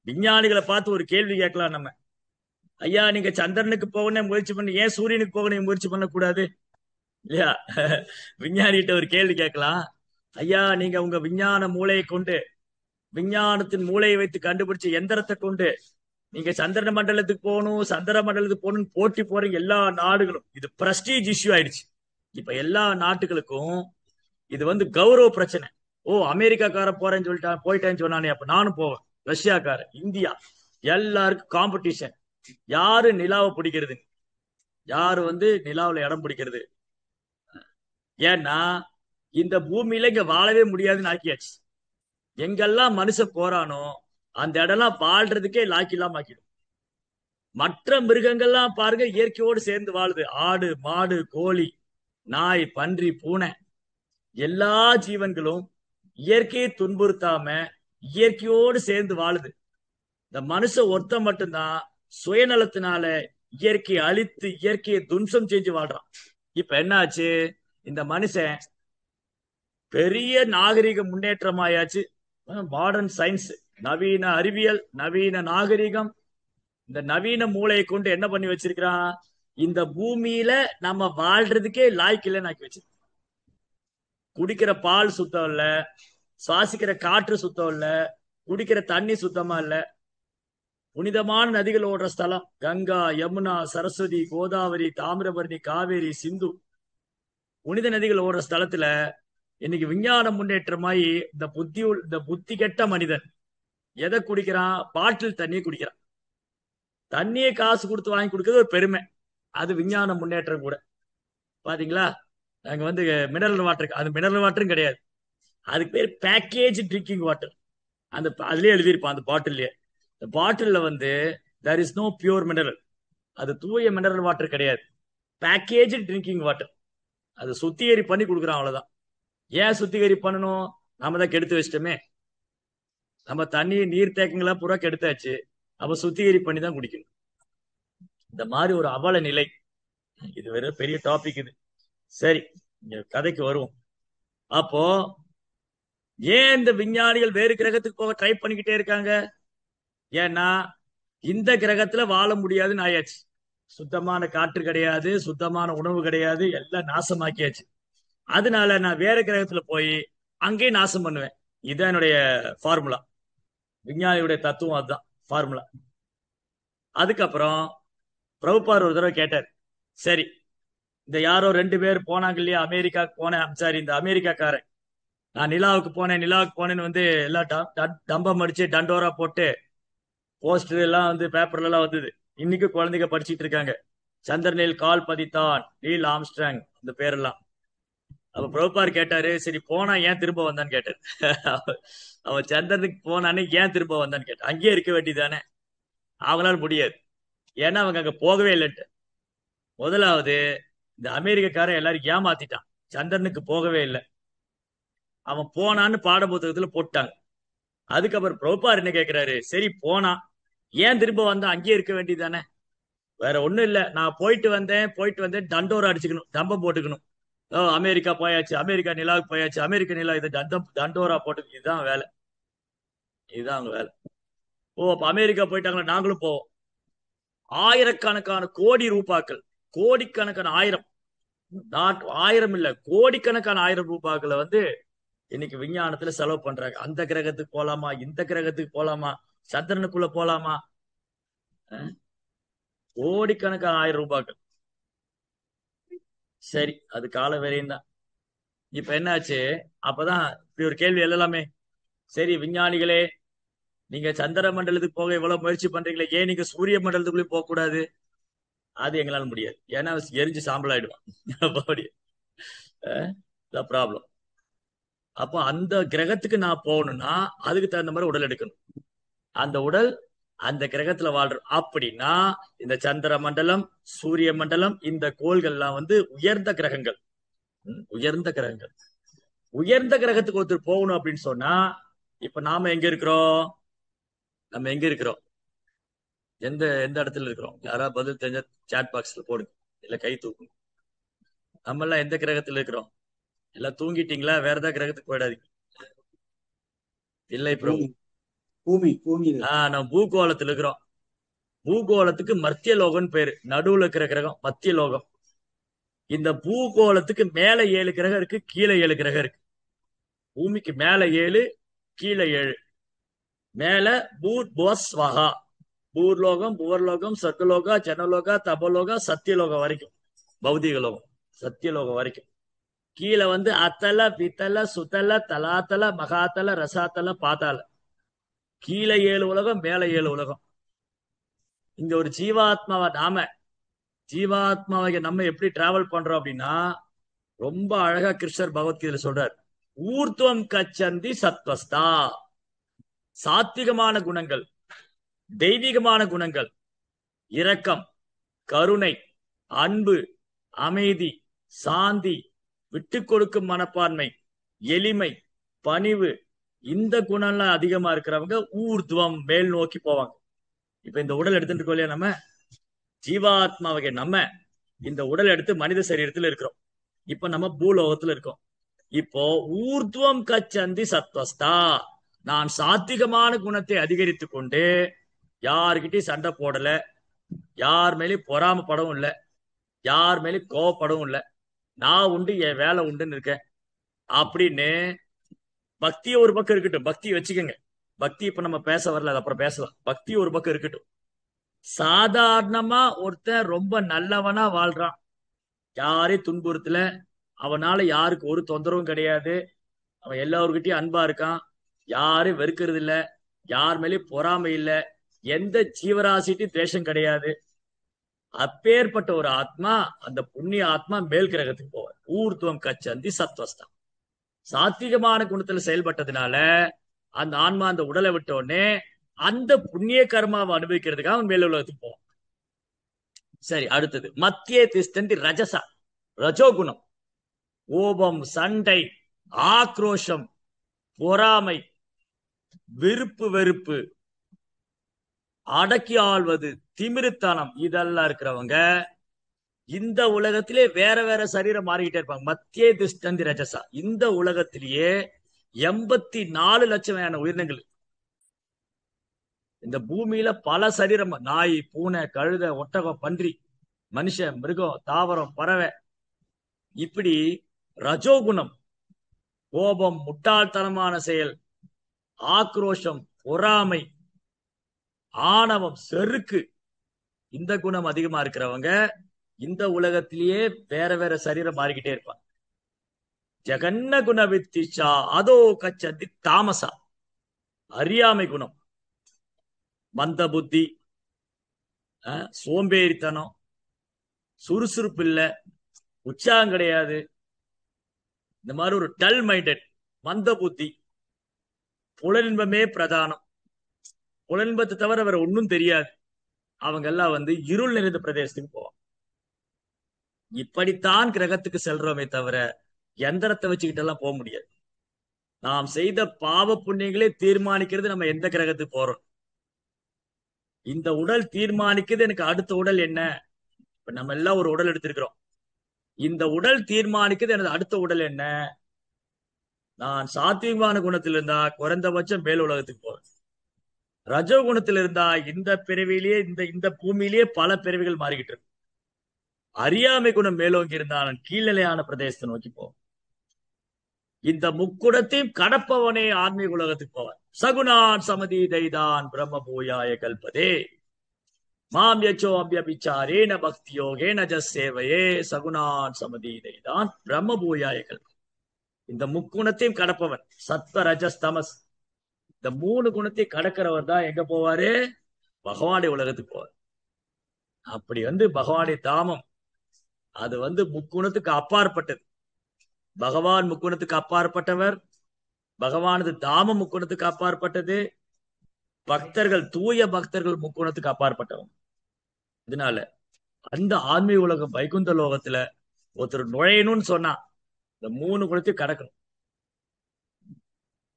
விஞ்ஞானிகளை பார்த்து ஒரு கேள்வி கேட்கலாம் நம்ம. ஐயா, நீங்க சந்திரனுக்கு போகணும் முயற்சி பண்ணி, ஏன் சூரியனுக்கு போகணும் முயற்சி பண்ணக்கூடாது இல்லையா? விஞ்ஞானிகிட்ட ஒரு கேள்வி கேட்கலாம். ஐயா, நீங்க உங்க விஞ்ஞான மூளையை கொண்டு, விஞ்ஞானத்தின் மூளையை வைத்து கண்டுபிடிச்ச எந்திரத்தை கொண்டு நீங்க சந்திர மண்டலத்துக்கு போகணும், சந்திர மண்டலத்துக்கு போகணும்னு போட்டி போறீங்க எல்லா நாடுகளும். இது பிரஸ்டீஜ் இஷ்யூ ஆயிடுச்சு. இப்ப எல்லா நாட்டுகளுக்கும் இது கௌரவ பிரச்சனை. ஓ அமெரிக்காக்கார போறேன்னு சொல்லிட்டான், போயிட்டேன்னு சொன்னானே, அப்ப நானும் போவேன். ரஷ்யாக்கார, இந்தியா, எல்லாருக்கும் காம்படிஷன். யாரு நிலாவை பிடிக்கிறது, யாரு நிலாவுல இடம் பிடிக்கிறது. ஏன்னா இந்த பூமியில இங்க வாழவே முடியாதுன்னு ஆக்கியாச்சு. எங்கெல்லாம் மனுஷன் போறானோ அந்த இடம்லாம் வாழ்றதுக்கே லாக்கி இல்லாம ஆக்கிடும். மற்ற மிருகங்கள்லாம் பாருங்க இயற்கையோடு சேர்ந்து வாழுது. ஆடு, மாடு, கோழி, நாய், பன்றி, பூனை, எல்லா ஜீவன்களும் இயற்கையை துன்புறுத்தாம இயற்கையோடு சேர்ந்து வாழுது. இந்த மனுஷன் ஒருத்த மட்டும்தான் சுயநலத்தினால இயற்கையை அழித்து இயற்கையை துன்சம் செஞ்சு வாழ்றான். இப்ப என்ன ஆச்சு, இந்த மனுஷன் பெரிய நாகரிக முன்னேற்றமாயாச்சு. மாடர்ன் சயின்ஸ், நவீன அறிவியல், நவீன நாகரிகம், இந்த நவீன மூளையை கொண்டு என்ன பண்ணி வச்சிருக்கிறான், இந்த பூமியில நம்ம வாழ்றதுக்கே லாய்க்கு இல்லைன்னு ஆக்கி வச்சிருக்கோம். குடிக்கிற பால் சுத்தம் இல்ல, சுவாசிக்கிற காற்று சுத்தம் இல்ல, குடிக்கிற தண்ணி சுத்தமா இல்ல. புனிதமான நதிகள் ஓடுற ஸ்தலம் கங்கா, யமுனா, சரஸ்வதி, கோதாவரி, தாமிரபரணி, காவேரி, சிந்து, புனித நதிகள் ஓடுற ஸ்தலத்துல இன்னைக்கு விஞ்ஞான முன்னேற்றமாயி இந்த புத்தி கெட்ட மனிதன் எதை குடிக்கிறான், பாட்டில் தண்ணியை குடிக்கிறான். தண்ணியை காசு கொடுத்து வாங்கி கொடுக்கறது ஒரு பெருமை, அது விஞ்ஞான முன்னேற்றம் கூட. பாத்தீங்களா, நாங்க மினரல் வாட்டர், அது மினரல் வாட்டரும் கிடையாது, அதுக்கு பேர் பேக்கேஜ் ட்ரிங்கிங் வாட்டர். அதுலயே எழுதியிருப்பான் அந்த பாட்டிலே. இந்த பாட்டில்ல there is no pure mineral, அது தூய மினரல் வாட்டர் கிடையாது, பேக்கேஜ் ட்ரிங்கிங் வாட்டர். அது சுத்திகரி பண்ணி கொடுக்குறான், அவ்வளவுதான். ஏன் சுத்திகரி பண்ணணும், நாம தான் கெடுத்து வச்சிட்டோமே. நம்ம தண்ணி நீர் தேக்கங்களா பூரா கெடுத்தாச்சு, அப்ப சுத்திகரி பண்ணி தான் குடிக்கணும். இந்த மாதிரி ஒரு அவல நிலை. இது வேற பெரிய டாபிக் இது. சரி, கதைக்கு வருவோம். அப்போ ஏன் இந்த விஞ்ஞானிகள் வேறு கிரகத்துக்கு போக ட்ரை பண்ணிக்கிட்டே இருக்காங்க? ஏன்னா இந்த கிரகத்துல வாழ முடியாதுன்னு ஆயாச்சு. சுத்தமான காற்று கிடையாது, சுத்தமான உணவு கிடையாது, எல்லாம் நாசமாக்கியாச்சு. அதனால நான் வேற கிரகத்துல போய் அங்கேயும் நாசம் பண்ணுவேன். இதுதான் என்னுடைய ஃபார்முலா, விஞ்ஞானியுடைய தத்துவம், அதுதான் ஃபார்முலா. அதுக்கப்புறம் பிரபுபார் ஒரு தடவை கேட்டார், சரி இந்த யாரோ 2 பேர் போனாங்க இல்லையா, அமெரிக்காவுக்கு போனேன், சாரி இந்த அமெரிக்காக்காரன், நான் நிலாவுக்கு போனேன்னு எல்லாம் டம்பம் அடிச்சு டண்டோரா போட்டு போஸ்டர் எல்லாம் பேப்பர்ல எல்லாம் வந்தது. இன்னைக்கு குழந்தைங்க படிச்சுட்டு இருக்காங்க. சந்திரனில் கால் பதித்தான் நீல் ஆம்ஸ்ட்ராங், இந்த பேரெல்லாம். அப்ப பிரபுபார் கேட்டாரு, சரி போனா ஏன் திரும்ப வந்தான்னு கேட்டாரு. அவன் சந்திரனுக்கு போனானே ஏன் திரும்ப வந்தான்னு கேட்டான். அங்கேயே இருக்க வேண்டியதானே. அவங்களால முடியாது, ஏன்னா அவங்க அங்க போகவே இல்லைன்ட்டு. முதலாவது இந்த அமெரிக்கக்காரன் எல்லாரும் ஏமாத்திட்டான், சந்திரனுக்கு போகவே இல்லை, அவன் போனான்னு பாட புத்தகத்துல போட்டாங்க. அதுக்கப்புறம் பிரபுபார் என்ன கேட்கிறாரு, சரி போனா ஏன் திரும்ப வந்தா, அங்கேயே இருக்க வேண்டியதானே. வேற ஒண்ணும் இல்ல, நான் போயிட்டு வந்தேன் தண்டோரா அடிச்சுக்கணும், தம்பம் போட்டுக்கணும். அமெரிக்கா போயாச்சு, அமெரிக்கா நிலாவுக்கு போயாச்சு, அமெரிக்க நிலா இதை தண்டோரா போட்டு, இதுதான் வேலை, இதுதான் அவங்க வேலை. ஓ அப்ப அமெரிக்கா போயிட்டாங்களா, நாங்களும் போவோம். ஆயிரக்கணக்கான கோடி ரூபாக்கள், கோடிக்கணக்கான, ஆயிரம் இல்ல கோடிக்கணக்கான 1000 ரூபாய்களை இன்னைக்கு விஞ்ஞானத்துல செலவு பண்றாங்க. அந்த கிரகத்துக்கு போலாமா, இந்த கிரகத்துக்கு போலாமா, சந்திரனுக்குள்ள போலாமா, கோடிக்கணக்கான 1000 ரூபாய்கள். சரி, அது கால வேலையும் தான். இப்ப என்னாச்சு, அப்பதான் இப்படி ஒரு கேள்வி எல்லாமே, சரி விஞ்ஞானிகளே நீங்க சந்திர மண்டலத்துக்கு போக இவ்வளவு முயற்சி பண்றீங்களே, ஏன் நீங்க சூரிய மண்டலத்துக்குள்ளே போக கூடாது? அது எங்களால முடியாது, ஏன்னா எரிஞ்சு சாம்பல் ஆயிடுவான். ப்ராப்ளம். அப்போ அந்த கிரகத்துக்கு நான் போகணும்னா அதுக்கு தகுந்த மாதிரி உடல் எடுக்கணும். அந்த உடல் அந்த கிரகத்துல வாழ்றோம் அப்படின்னா, இந்த சந்திர மண்டலம், சூரிய மண்டலம், இந்த கோள்கள்லாம் உயர்ந்த கிரகங்கள். உயர்ந்த கிரகங்கள். உயர்ந்த கிரகத்துக்கு ஒருத்தர் போகணும் அப்படின்னு சொன்னா, இப்ப நாம எங்க இருக்கிறோம், நம்ம எங்க இருக்கிறோம், எந்த எந்த இடத்துல இருக்கிறோம்? யாராவது பதில் தெரிஞ்ச சாட் பாக்ஸ்ல போடுங்க, இல்ல கை தூக்குங்க. நம்ம எல்லாம் எந்த கிரகத்துல இருக்கிறோம்? எல்லாம் தூங்கிட்டீங்களா? வேற ஏதாவது கிரகத்துக்கு போயிடாதீங்க. இல்லை பிரபு, பூமி. நம்ம பூகோளத்துல இருக்கிறோம். பூகோளத்துக்கு மத்திய லோகம்னு பேரு, நடுவுல இருக்கிற கிரகம் மத்திய லோகம். இந்த பூகோளத்துக்கு மேல 7 கிரகம் இருக்கு, கீழே 7 கிரகம் இருக்கு. பூமிக்கு மேல 7, கீழே 7. மேல பூர்வஸ்வஹா, பூர்லோகம், புவர்லோகம், சர்க்கலோகா, ஜனலோகா, தபலோகா, சத்தியலோகம் வரைக்கும், பௌதிக லோகம், சத்தியலோகம் வரைக்கும். கீழே வந்து அத்தல பித்தல சுத்தல தலாத்தல மகாத்தல ரசாத்தல பாத்தால. கீழே 7 உலகம், மேல 7 உலகம். இங்க ஒரு ஜீவாத்மாவை நம்ம எப்படி டிராவல் பண்றோம் அப்படின்னா, ரொம்ப அழகா கிருஷ்ணர் பகவத்கீதையில சொல்றார். ஊர்துவம் கச்சந்தி சத்வஸ்தா. சாத்விகமான குணங்கள், தெய்வீகமான குணங்கள், இரக்கம், கருணை, அன்பு, அமைதி, சாந்தி, விட்டு கொடுக்கும் மனப்பான்மை, எளிமை, பணிவு, இந்த குணம்லாம் அதிகமா இருக்கிறவங்க ஊர்துவம், மேல் நோக்கி போவாங்க. இப்ப இந்த உடல் எடுத்துட்டு இருக்கோம் இல்லையா, நம்ம ஜீவாத்மாவகை நம்ம இந்த உடல் எடுத்து மனித சரீரத்துல இருக்கிறோம். இப்ப நம்ம பூலோகத்துல இருக்கோம். இப்போ ஊர்துவம் கச்சந்தி சத்வஸ்தா. நான் சாத்விகமான குணத்தை அதிகரித்து கொண்டு யார்கிட்டயும் சண்டை போடல, யார் மேலேயும் பொறாமப்படவும் இல்லை, யார் மேலேயும் கோவப்படவும் இல்லை, நான் உண்டு என் வேலை உண்டுன்னு இருக்கேன் அப்படின்னு. பக்தி ஒரு பக்கம் இருக்கட்டும், பக்தி வச்சுக்கோங்க. பக்தி இப்ப நம்ம பேச வரல, அது அப்புறம் பேசலாம். பக்தி ஒரு பக்கம் இருக்கட்டும். சாதாரணமா ஒருத்தன் ரொம்ப நல்லவனா வாழ்றான், யாரையும் துன்புறுத்தல, அவனால யாருக்கு ஒரு தொந்தரவும் கிடையாது, அவன் எல்லாருக்கிட்டையும் அன்பா இருக்கான், யாரும் வெறுக்கிறது இல்ல, யார் மேலேயும் பொறாமை இல்லை, எந்த ஜீவராசிட்டையும் தேசம் கிடையாது. அப்பேற்பட்ட ஒரு ஆத்மா, அந்த புண்ணிய ஆத்மா மேல் கிரகத்துக்கு போவார். ஊர்துவம் கச்சந்தி சத்வஸ்தம். சாத்விகமான குணத்துல செயல்பட்டதுனால அந்த ஆன்மா அந்த உடலை விட்ட உடனே அந்த புண்ணிய கர்மாவை அனுபவிக்கிறதுக்காக அவன் மேல் உலகத்துக்கு போவான். சரி, அடுத்தது மத்திய திஷ்டந்தி ரஜசா. ரஜோகுணம். கோபம், சண்டை, ஆக்ரோஷம், பொறாமை, விருப்பு வெறுப்பு, அடக்கி ஆள்வது, திமிருத்தனம், இதெல்லாம் இருக்கிறவங்க இந்த உலகத்திலே வேற வேற சரீரம் மாறிக்கிட்டே இருப்பாங்க. மத்திய திஷ்டந்தி ரஜசா. இந்த உலகத்திலேயே 84 லட்சமான உயிரினங்கள். இந்த பூமியில பல சரீரம், நாய், பூனை, கழுதை, ஒட்டகம், பன்றி, மனுஷன், மிருகம், தாவரம், பறவை. இப்படி ரஜோகுணம், கோபம், முட்டாள்தனமான செயல், ஆக்ரோஷம், பொறாமை, ஆணவம், செருக்கு, இந்த குணம் அதிகமா இருக்கிறவங்க இந்த உலகத்திலேயே வேற வேற சரீரம் மாறிக்கிட்டே இருப்பாங்க. ஜெகன்ன குண வித்திஷா அதோ கச்சந்தி தாமசா. அறியாமை குணம், மந்த புத்தி, சோம்பேறித்தனம், சுறுசுறுப்பு இல்லை, உற்சாகம் கிடையாது, இந்த மாதிரி ஒரு டல் மைண்டட், மந்த புத்தி, புலனின்பமே பிரதானம், புலனின்பத்தை தவிர வேற ஒன்னும் தெரியாது, அவங்க எல்லாம் வந்து இருள் நிறைந்த பிரதேசத்துக்கு போவாங்க. இப்படித்தான் கிரகத்துக்கு செல்றோமே தவிர எந்திரத்தை வச்சுக்கிட்டு எல்லாம் போக முடியாது. நாம் செய்த பாவ புண்ணியங்களே தீர்மானிக்கிறது நம்ம எந்த கிரகத்துக்கு போறோம். இந்த உடல் தீர்மானிக்கிறது எனக்கு அடுத்த உடல் என்ன. இப்ப நம்ம எல்லாம் ஒரு உடல் எடுத்திருக்கிறோம், இந்த உடல் தீர்மானிக்கிறது எனது அடுத்த உடல் என்ன. நான் சாத்வீகமான குணத்தில் இருந்தா குறைந்தபட்சம் மேல் உலகத்துக்கு போறேன். ரஜோ குணத்தில் இருந்தா இந்த பிறவிலேயே இந்த பூமியிலேயே பல பிறவிகள் மாறிக்கிட்டு இருக்கு. அறியாமை குணம் மேலோங்கி இருந்தால் கீழ்நிலையான பிரதேசத்தை நோக்கி போவோம். இந்த முக்குணத்தையும் கடப்பவனே ஆன்மீக உலகத்துக்கு போவார். சகுணான் சமதி தைதான் பிரம்ம பூயாய கல்பதே மாம் யச்சோ அபியபிச்சாரேன பக்தி யோகேன ஜஸ்ஸேவையே சகுணான் சமதி தைதான் பிரம்ம பூயாய கல்பதே. இந்த முக்குணத்தையும் கடப்பவன், சத்வ ரஜஸ் தமஸ், இந்த 3 குணத்தையும் கடக்கிறவர் தான் எங்க போவாரு? பகவானுடைய உலகத்துக்கு போவார். அப்படி வந்து பகவானுடைய தாமம் அது வந்து முக்குணத்துக்கு அப்பாற்பட்டது. பகவான் முக்குணத்துக்கு அப்பாற்பட்டவர், பகவானது தாமம் முக்குணத்துக்கு அப்பாற்பட்டது, பக்தர்கள், தூய பக்தர்கள் முக்குணத்துக்கு அப்பாற்பட்டவங்க. இதனால அந்த ஆன்மீக உலகம் வைகுந்த லோகத்துல ஒருத்தர் நுழையணும்னு சொன்னா இந்த 3 குணத்தையும் கடக்கணும்.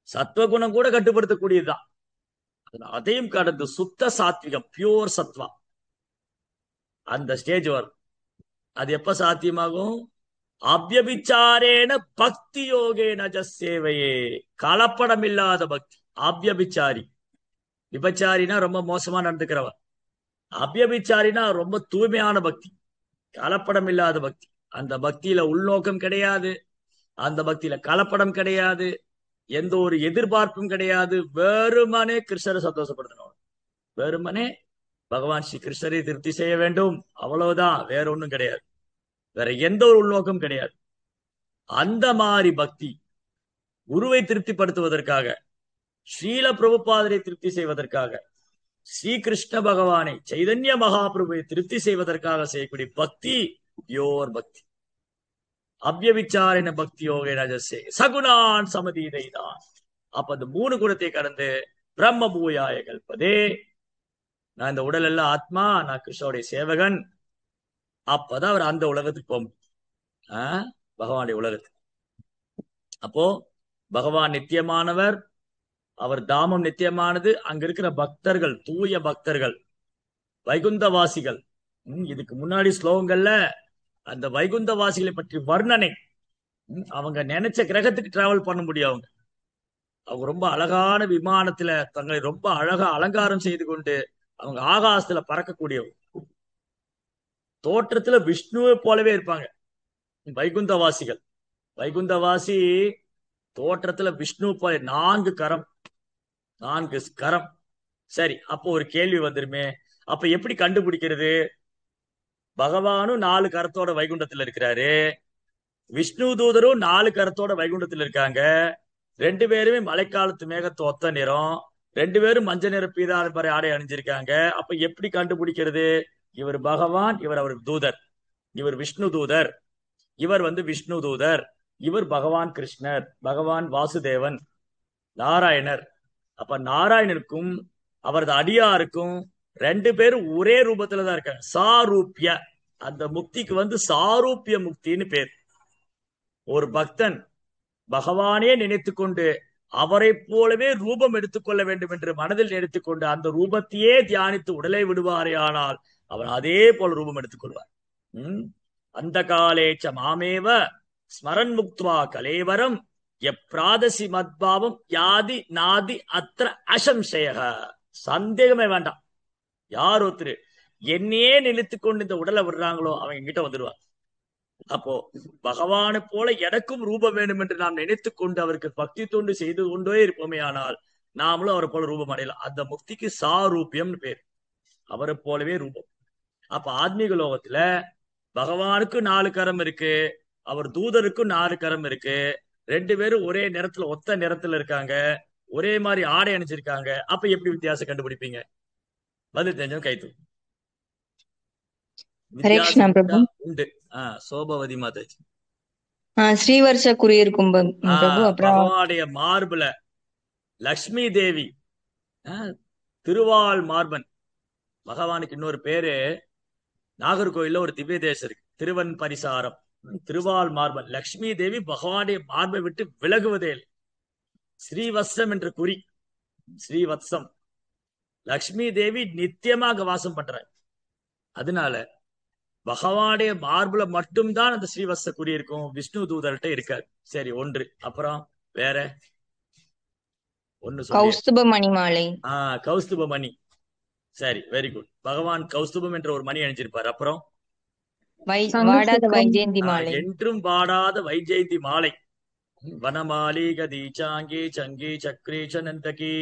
சத்வகுணம் கூட கட்டுப்படுத்தக்கூடியதுதான், அதையும் கடந்து சுத்த சாத்விகம், பியூர் சத்வா, அந்த ஸ்டேஜ் வரும். அது எப்ப சாத்தியமாகும்? அவ்யபிச்சாரேன பக்தி யோகேன ஜஸ்ஸேவையே. கலப்படம் இல்லாத பக்தி. அவ்யபிச்சாரி, விபச்சாரினா ரொம்ப மோசமா நடந்துக்கிறவன், அவ்யபிச்சாரினா ரொம்ப தூய்மையான பக்தி, கலப்படம் இல்லாத பக்தி. அந்த பக்தியில உள்நோக்கம் கிடையாது, அந்த பக்தியில கலப்படம் கிடையாது, எந்த ஒரு எதிர்பார்ப்பும் கிடையாது. வெறுமனே கிருஷ்ணரை சந்தோஷப்படுத்தணும், வெறுமனே பகவான் ஸ்ரீ கிருஷ்ணரை திருப்தி செய்ய வேண்டும், அவ்வளவுதான், வேற ஒண்ணும் கிடையாது, வேற எந்த ஒரு உள்நோக்கம் கிடையாது. அந்த மாதிரி பக்தி குருவை திருப்திப்படுத்துவதற்காக, ஸ்ரீல பிரபுபாதரை திருப்தி செய்வதற்காக, ஸ்ரீகிருஷ்ண பகவானை சைதன்ய மகாபிரபுவை திருப்தி செய்வதற்காக செய்யக்கூடிய பக்தி பியோர் பக்தி. அவ்யவிச்சாரின பக்தி யோக ரஜசே சகுணான் சமதீதை தான். அப்ப அந்த 3 குணத்தை கடந்து பிரம்ம பூயாய கல்பதே, நான் இந்த உடல் எல்லாம் ஆத்மா, நான் கிருஷ்ணனுடைய சேவகன். அப்பதான் அவர் அந்த உலகத்துக்கு போக முடியும், பகவானுடைய உலகத்துக்கு. அப்போ பகவான் நித்தியமானவர், அவர் தாமம் நித்தியமானது. அங்க இருக்கிற பக்தர்கள், தூய பக்தர்கள், வைகுந்தவாசிகள். இதுக்கு முன்னாடி ஸ்லோகங்கள்ல அந்த வைகுந்தவாசிகளை பற்றி வர்ணனை. அவங்க நினைச்ச கிரகத்துக்கு டிராவல் பண்ண முடியும். அவங்க ரொம்ப அழகான விமானத்துல தங்களை ரொம்ப அழகா அலங்காரம் செய்து கொண்டு அவங்க ஆகாசத்துல பறக்கக்கூடியவங்க. தோற்றத்துல விஷ்ணுவை போலவே இருப்பாங்க வைகுந்தவாசிகள். வைகுந்தவாசி தோற்றத்துல விஷ்ணு போல 4 கரம். சரி, அப்போ ஒரு கேள்வி வந்துருமே, அப்ப எப்படி கண்டுபிடிக்கிறது? பகவானும் 4 கரத்தோட வைகுண்டத்துல இருக்கிறாரு, விஷ்ணு தூதரும் 4 கரத்தோட வைகுண்டத்துல இருக்காங்க. 2 பேருமே மழைக்காலத்து மேகத்து ஒத்த நிறம், 2 பேரும் மஞ்சள் நிற பீதாம்பர ஆடை அணிஞ்சிருக்காங்க. அப்ப எப்படி கண்டுபிடிக்கிறது? இவர் பகவான், இவர் அவர் தூதர். இவர் விஷ்ணு தூதர், இவர் விஷ்ணு தூதர். இவர் பகவான் கிருஷ்ணர், பகவான் வாசுதேவன், நாராயணர். அப்ப நாராயணனுக்கும் அவரது அடியாருக்கும் 2 பேரும் ஒரே ரூபத்துலதான் இருக்காங்க. சாரூபிய, அந்த முக்திக்கு சாரூபிய முக்தின்னு பேர். ஒரு பக்தன் பகவானே நினைத்து கொண்டு அவரை போலவே ரூபம் எடுத்துக்கொள்ள வேண்டும் என்று மனதில் நினைத்துக்கொண்டு அந்த ரூபத்தையே தியானித்து உடலை விடுவாரே ஆனால் அவன் அதே போல ரூபம் எடுத்துக்கொள்வார். அந்த காலேச்ச மாமேவ ஸ்மரன் முக்துவா கலேவரம் எப்ராதசி மத்பாவம் யாதி நாதி அத்திர அசம்சய. சந்தேகமே வேண்டாம். யார் ஒருத்தர் என்னையே நினைத்து கொண்டு இந்த உடலை விடுறாங்களோ அவங்க என்கிட்ட வந்துடுவார். அப்போ பகவானை போல எனக்கும் ரூபம் வேண்டும் என்று நாம் நினைத்து கொண்டு அவருக்கு பக்தி தொண்டு செய்து கொண்டே இருப்போமே ஆனால் நாமளும் அவரை போல ரூபம் அடையலாம். அந்த முக்திக்கு சாரூபியம்னு பேர், அவரை போலவே ரூபம். அப்ப ஆத்மீக லோகத்துல பகவானுக்கு 4 கரம் இருக்கு, அவர் தூதருக்கும் 4 கரம் இருக்கு. 2 பேரும் ஒரே நிறத்துல ஒத்த நிறத்துல இருக்காங்க, ஒரே மாதிரி ஆடை அணிஞ்சிருக்காங்க. அப்ப எப்படி வித்தியாசம் கண்டுபிடிப்பீங்க? பதில் தெரிஞ்சவங்க கைத்து. வித்தியாசம் உண்டு. சோபவதி மாதாஜி. ஸ்ரீவர்ஷ குறியிருக்கும் பகவானுடைய மார்புல லக்ஷ்மி தேவி, திருவாள் மார்பன். பகவானுக்கு இன்னொரு பேரு, நாகர்கோயில்ல ஒரு திவ்ய தேசம் இருக்கு, திருவன் பரிசாரம், திருவாள் மார்பன். லக்ஷ்மி தேவி பகவானுடைய மார்பை விட்டு விலகுவதே இல்லை. ஸ்ரீவத்சம் என்ற குறி, ஸ்ரீவத்சம். லக்ஷ்மி தேவி நித்தியமாக வாசம் பண்றாங்க. அதனால பகவானுடைய மார்புல மட்டும்தான் அந்த ஸ்ரீவத்ச குறி இருக்கும், விஷ்ணு தூதர்கிட்ட இருக்காது. சரி, ஒன்று. அப்புறம் வேற ஒன்னு கௌஸ்துபமணி மாலை. கௌஸ்துபமணி. சரி, வெரி குட். பகவான் கௌஸ்துபம் என்ற ஒரு மணி அணிஞ்சிருப்பார். அப்புறம் வாடாத வைஜெயந்தி மாலை, என்றும் வாடாத வைஜெயந்தி மாலை. வனமாலி கதீச்சாங்கி சங்கி சக்ரீச்ச நந்தகி